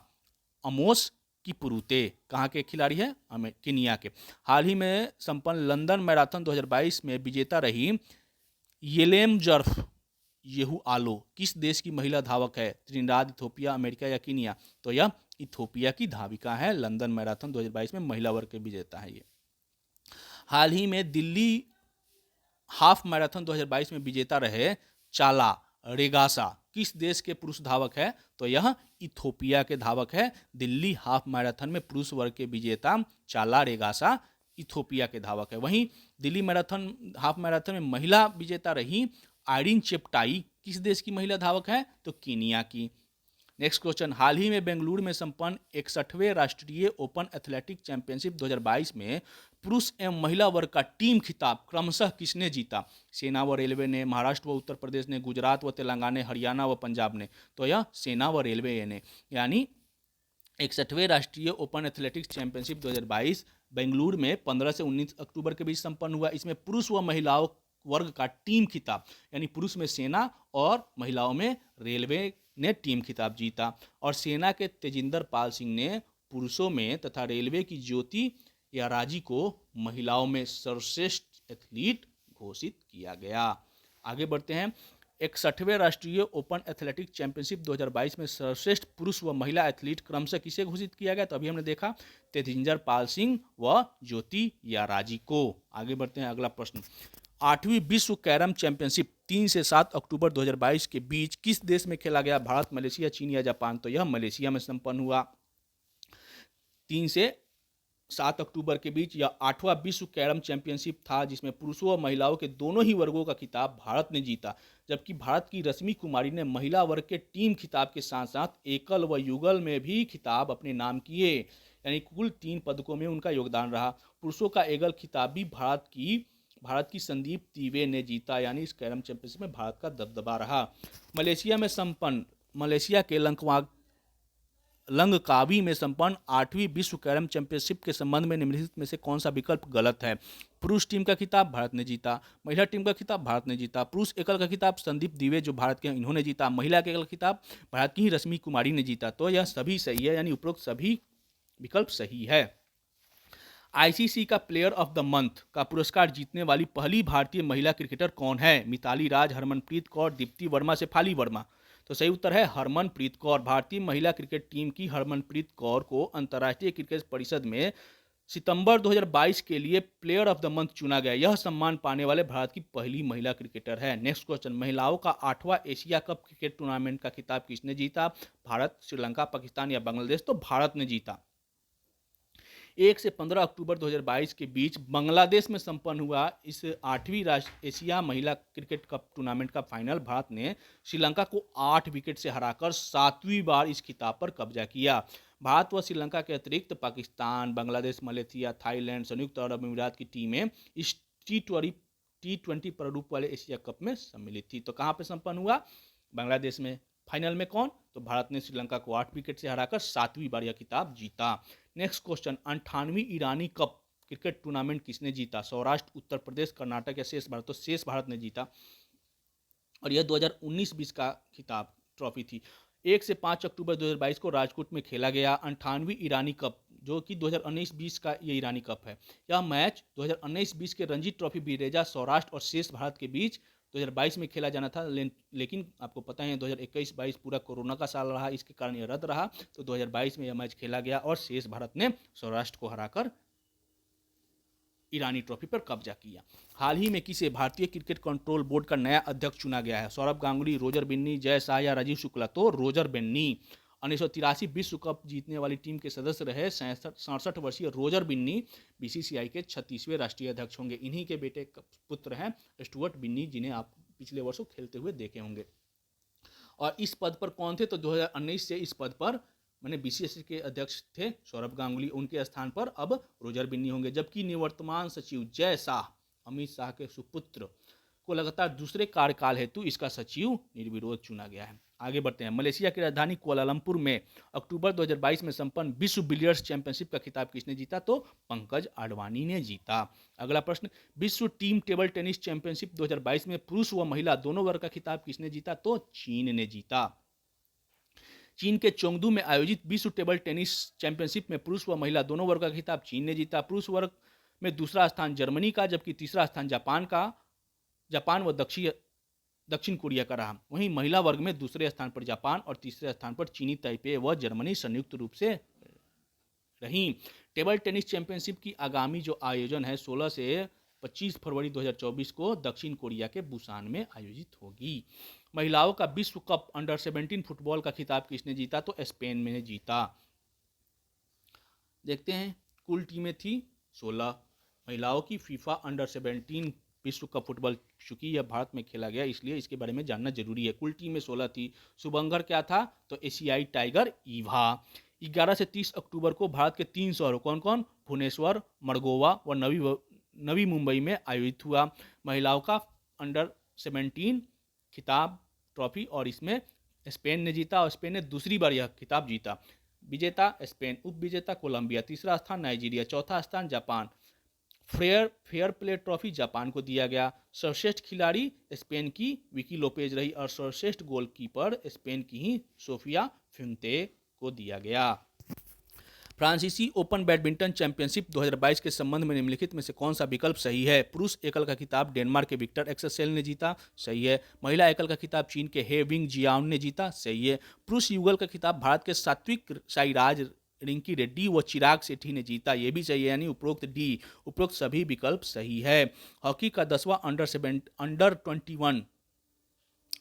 अमोस किपरूते कहाँ के खिलाड़ी है? कीनिया के। हाल ही में संपन्न लंदन मैराथन 2022 में विजेता रही येलेम जर्फ येहू आलो किस देश की महिला धावक है? त्रिनिदाद, इथोपिया, अमेरिका या कीनिया? तो यह इथोपिया की धाविका है। लंदन मैराथन 2022 में महिला वर्ग के विजेता है ये। हाल ही में दिल्ली हाफ मैराथन 2022 में विजेता रहे चाला रेगासा किस देश के पुरुष धावक है? तो यह इथोपिया के धावक है। दिल्ली हाफ मैराथन में पुरुष वर्ग के विजेता चाला रेगासा इथोपिया के धावक है। वहीं दिल्ली मैराथन हाफ मैराथन में महिला विजेता रही आयरिन चेप्टाई किस देश की महिला धावक है? तो कीनिया की। नेक्स्ट क्वेश्चन, हाल ही में बेंगलुरु में संपन्न 61वें राष्ट्रीय ओपन एथलेटिक चैंपियनशिप 2022 में पुरुष एवं महिला वर्ग का टीम खिताब क्रमशः किसने जीता? सेना व रेलवे ने, महाराष्ट्र व उत्तर प्रदेश ने, गुजरात व तेलंगाना ने, हरियाणा व पंजाब ने? तो यह सेना व रेलवे ने। यानी 61वें राष्ट्रीय ओपन एथलेटिक्स चैंपियनशिप 2022 बेंगलुरु में 15 से 19 अक्टूबर के बीच संपन्न हुआ। इसमें पुरुष व महिलाओं वर्ग का टीम खिताब यानी पुरुष में सेना और महिलाओं में रेलवे ने टीम खिताब जीता और सेना के तेजिंदर पाल सिंह ने पुरुषों में तथा रेलवे की ज्योति याराजी को महिलाओं में सर्वश्रेष्ठ एथलीट घोषित किया गया। आगे बढ़ते हैं। 61वें राष्ट्रीय ओपन एथलेटिक चैंपियनशिप 2022 में सर्वश्रेष्ठ पुरुष व महिला एथलीट क्रमशः किसे घोषित किया गया? तो अभी हमने देखा तेजिंदर पाल सिंह व ज्योति याराजी को। आगे बढ़ते हैं। अगला प्रश्न, 8वीं विश्व कैरम चैंपियनशिप 3 से 7 अक्टूबर 2022 के बीच किस देश में खेला गया? भारत, मलेशिया, चीन या जापान? तो यह मलेशिया में संपन्न हुआ। 3 से 7 अक्टूबर के बीच यह 8वां विश्व कैरम चैंपियनशिप था जिसमें पुरुषों और महिलाओं के दोनों ही वर्गों का खिताब भारत ने जीता, जबकि भारत की रश्मि कुमारी ने महिला वर्ग के टीम खिताब के साथ साथ एकल व युगल में भी खिताब अपने नाम किए, यानी कुल 3 पदकों में उनका योगदान रहा। पुरुषों का एकल खिताब भी भारत की संदीप तीवे ने जीता, यानी इस कैरम चैंपियनशिप में भारत का दबदबा रहा। मलेशिया के लंगकावी में संपन्न 8वीं विश्व कैरम चैंपियनशिप के संबंध में निम्नलिखित में से कौन सा विकल्प गलत है? पुरुष टीम का खिताब भारत ने जीता, महिला टीम का खिताब भारत ने जीता, पुरुष एकल का खिताब संदीप दिवे जो भारत के इन्होंने जीता, महिला के एकल खिताब भारत की ही रश्मि कुमारी ने जीता। तो यह सभी सही है, यानी उपरोक्त सभी विकल्प सही है। आईसीसी का प्लेयर ऑफ द मंथ का पुरस्कार जीतने वाली पहली भारतीय महिला क्रिकेटर कौन है? मिताली राज, हरमनप्रीत कौर, दीप्ति वर्मा, शेफाली वर्मा? तो सही उत्तर है हरमनप्रीत कौर। भारतीय महिला क्रिकेट टीम की हरमनप्रीत कौर को अंतर्राष्ट्रीय क्रिकेट परिषद में सितंबर 2022 के लिए प्लेयर ऑफ द मंथ चुना गया। यह सम्मान पाने वाले भारत की पहली महिला क्रिकेटर है। नेक्स्ट क्वेश्चन, महिलाओं का 8वां एशिया कप क्रिकेट टूर्नामेंट का खिताब किसने जीता? भारत, श्रीलंका, पाकिस्तान या बांग्लादेश? तो भारत ने जीता। 1 से 15 अक्टूबर 2022 के बीच बांग्लादेश में संपन्न हुआ इस 8वीं एशिया महिला क्रिकेट कप टूर्नामेंट का फाइनल भारत ने श्रीलंका को 8 विकेट से हराकर 7वीं बार इस खिताब पर कब्जा किया। भारत व श्रीलंका के अतिरिक्त पाकिस्तान, बांग्लादेश, मलेशिया, थाईलैंड, संयुक्त अरब अमीरात की टीमें इस T20 प्रारूप वाले एशिया कप में सम्मिलित थी। तो कहाँ पर संपन्न हुआ? बांग्लादेश में। फाइनल में कौन? तो भारत ने श्रीलंका को 8 विकेट से हराकर 7वीं बार यह खिताब जीता। नेक्स्ट क्वेश्चन, 98वीं ईरानी कप क्रिकेट टूर्नामेंट किसने जीता? सौराष्ट्र, उत्तर प्रदेश, कर्नाटक या शेष भारत? तो शेष भारत ने जीता और यह 2019-20 का खिताब ट्रॉफी थी। 1 से 5 अक्टूबर 2022 को राजकोट में खेला गया 98वीं ईरानी कप, जो कि 2019-20 का ये ईरानी कप है। यह मैच 2019-20 के रणजी ट्रॉफी बिरेजा सौराष्ट्र और शेष भारत के बीच 2022 में खेला जाना था, लेकिन आपको पता है 2021-22 पूरा कोरोना का साल रहा, इसके कारण यह रद्द रहा। तो 2022 में यह मैच खेला गया और शेष भारत ने सौराष्ट्र को हराकर ईरानी ट्रॉफी पर कब्जा किया। हाल ही में किसे भारतीय क्रिकेट कंट्रोल बोर्ड का नया अध्यक्ष चुना गया है? सौरभ गांगुली, रोजर बिन्नी, जय शाह या राजीव शुक्ला? तो रोजर बिन्नी। 1983 विश्व कप जीतने वाली टीम के सदस्य रहे 67 वर्षीय रोजर बिन्नी बीसीसीआई के 36वें राष्ट्रीय अध्यक्ष होंगे। इन्हीं के बेटे पुत्र हैं स्टुअर्ट बिन्नी, जिन्हें आप पिछले वर्षों खेलते हुए देखे होंगे। और इस पद पर कौन थे? तो 2019 से इस पद पर मैंने बीसीसीआई के अध्यक्ष थे सौरभ गांगुली, उनके स्थान पर अब रोजर बिन्नी होंगे। जबकि निवर्तमान सचिव जय शाह, अमित शाह के सुपुत्र, को लगातार दूसरे कार्यकाल हेतु इसका सचिव निर्विरोध चुना गया है। आगे बढ़ते हैं। मलेशिया की राजधानी कुआलालंपुर में अक्टूबर 2022 में संपन्न विश्व बिलियर्ड्स चैंपियनशिप का खिताब किसने जीता? तो पंकज आडवाणी ने जीता। अगला प्रश्न, विश्व टीम टेबल टेनिस चैंपियनशिप 2022 में पुरुष व महिला दोनों वर्ग का खिताब किसने जीता? तो चीन ने जीता। चीन के चोंगदू में आयोजित विश्व टेबल टेनिस चैंपियनशिप में पुरुष व महिला दोनों वर्ग का खिताब चीन ने जीता। पुरुष वर्ग में दूसरा स्थान जर्मनी का, जबकि तीसरा स्थान जापान व दक्षिण कोरिया का रहा। वहीं महिला वर्ग में दूसरे स्थान पर जापान और तीसरे स्थान पर चीनी ताइपे व जर्मनी संयुक्त रूप से रही। टेबल टेनिस चैंपियनशिप की आगामी जो आयोजन है 16 से 25 फरवरी 2024 को दक्षिण कोरिया के बुसान में आयोजित होगी। महिलाओं का विश्व कप अंडर 17 फुटबॉल का खिताब किसने जीता? तो स्पेन में जीता। देखते हैं, कुल टीमें थी 16 महिलाओं की। फीफा अंडर 17 विश्व कप फुटबॉल, चूंकि यह भारत में खेला गया इसलिए इसके बारे में जानना जरूरी है। कुल टीमें 16 थी। शुभंकर क्या था? तो एशियाई टाइगर ईवा। 11 से 30 अक्टूबर को भारत के 3 शहरों कौन कौन? भुवनेश्वर, मड़गोवा व नवी मुंबई में आयोजित हुआ महिलाओं का अंडर 17 खिताब ट्रॉफी, और इसमें स्पेन ने जीता और स्पेन ने दूसरी बार यह खिताब जीता। विजेता स्पेन, उप विजेता कोलंबिया, तीसरा स्थान नाइजीरिया, चौथा स्थान Japan. Fair play trophy Japan को दिया गया। सर्वश्रेष्ठ खिलाड़ी स्पेन की विकी लोपेज रही और सर्वश्रेष्ठ गोलकीपर स्पेन की ही सोफिया फिंते को दिया गया। फ्रांसीसी ओपन बैडमिंटन चैंपियनशिप 2022 के संबंध में निम्नलिखित में से कौन सा विकल्प सही है? पुरुष एकल का खिताब डेनमार्क के विक्टर एक्सेल ने जीता, सही है। महिला एकल का खिताब चीन के हे विंग जियाओन ने जीता, सही है। पुरुष युगल का खिताब भारत के सात्विक साईराज रिंकी रेड्डी व चिराग सेठी ने जीता, यह भी सही है, यानी उपरोक्त सभी विकल्प सही है। हॉकी का 10वां under 21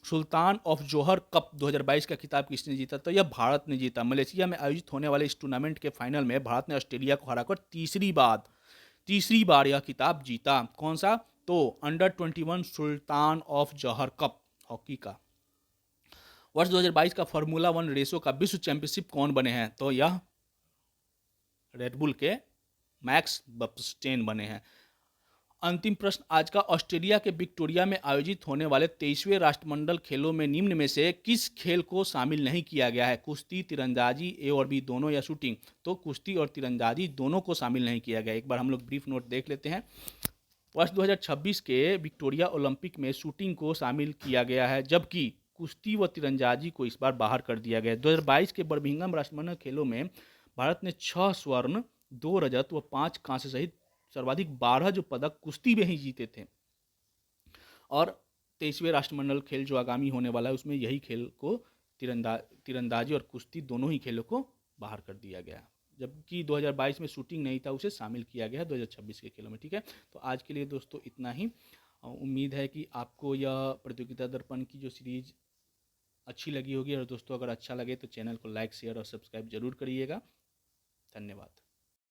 Sultan of Johor Cup 2022 का खिताब किसने जीता? तो यह भारत ने जीता। मलेशिया में आयोजित होने वाले इस टूर्नामेंट के फाइनल में भारत ने ऑस्ट्रेलिया को हराकर तीसरी बार यह खिताब जीता। कौन सा? तो under 21 Sultan of Johor cup hockey का। वर्ष 2022 का फार्मूला 1 रेसों का विश्व चैंपियनशिप कौन बने हैं? तो यह रेडबुल के मैक्स वर्स्टेपेन बने हैं। अंतिम प्रश्न आज का, ऑस्ट्रेलिया के विक्टोरिया में आयोजित होने वाले 23वें राष्ट्रमंडल खेलों में निम्न में से किस खेल को शामिल नहीं किया गया है? कुश्ती, तीरंदाजी, ए और बी दोनों या शूटिंग? तो कुश्ती और तीरंदाजी दोनों को शामिल नहीं किया गया। एक बार हम लोग ब्रीफ नोट देख लेते हैं। वर्ष 2026 के विक्टोरिया ओलंपिक में शूटिंग को शामिल किया गया है, जबकि कुश्ती व तीरंदाजी को इस बार बाहर कर दिया गया है। 2022 के बर्मिंघम राष्ट्रमंडल खेलों में भारत ने 6 स्वर्ण, 2 रजत व 5 कांस्य सहित सर्वाधिक 12 जो पदक कुश्ती में ही जीते थे। और 23वें राष्ट्रमंडल खेल जो आगामी होने वाला है उसमें यही खेल को तीरंदाजी और कुश्ती दोनों ही खेलों को बाहर कर दिया गया, जबकि 2022 में शूटिंग नहीं था, उसे शामिल किया गया 2026 के खेलों में। ठीक है, तो आज के लिए दोस्तों इतना ही। उम्मीद है कि आपको यह प्रतियोगिता दर्पण की जो सीरीज अच्छी लगी होगी, और दोस्तों अगर अच्छा लगे तो चैनल को लाइक, शेयर और सब्सक्राइब जरूर करिएगा। धन्यवाद।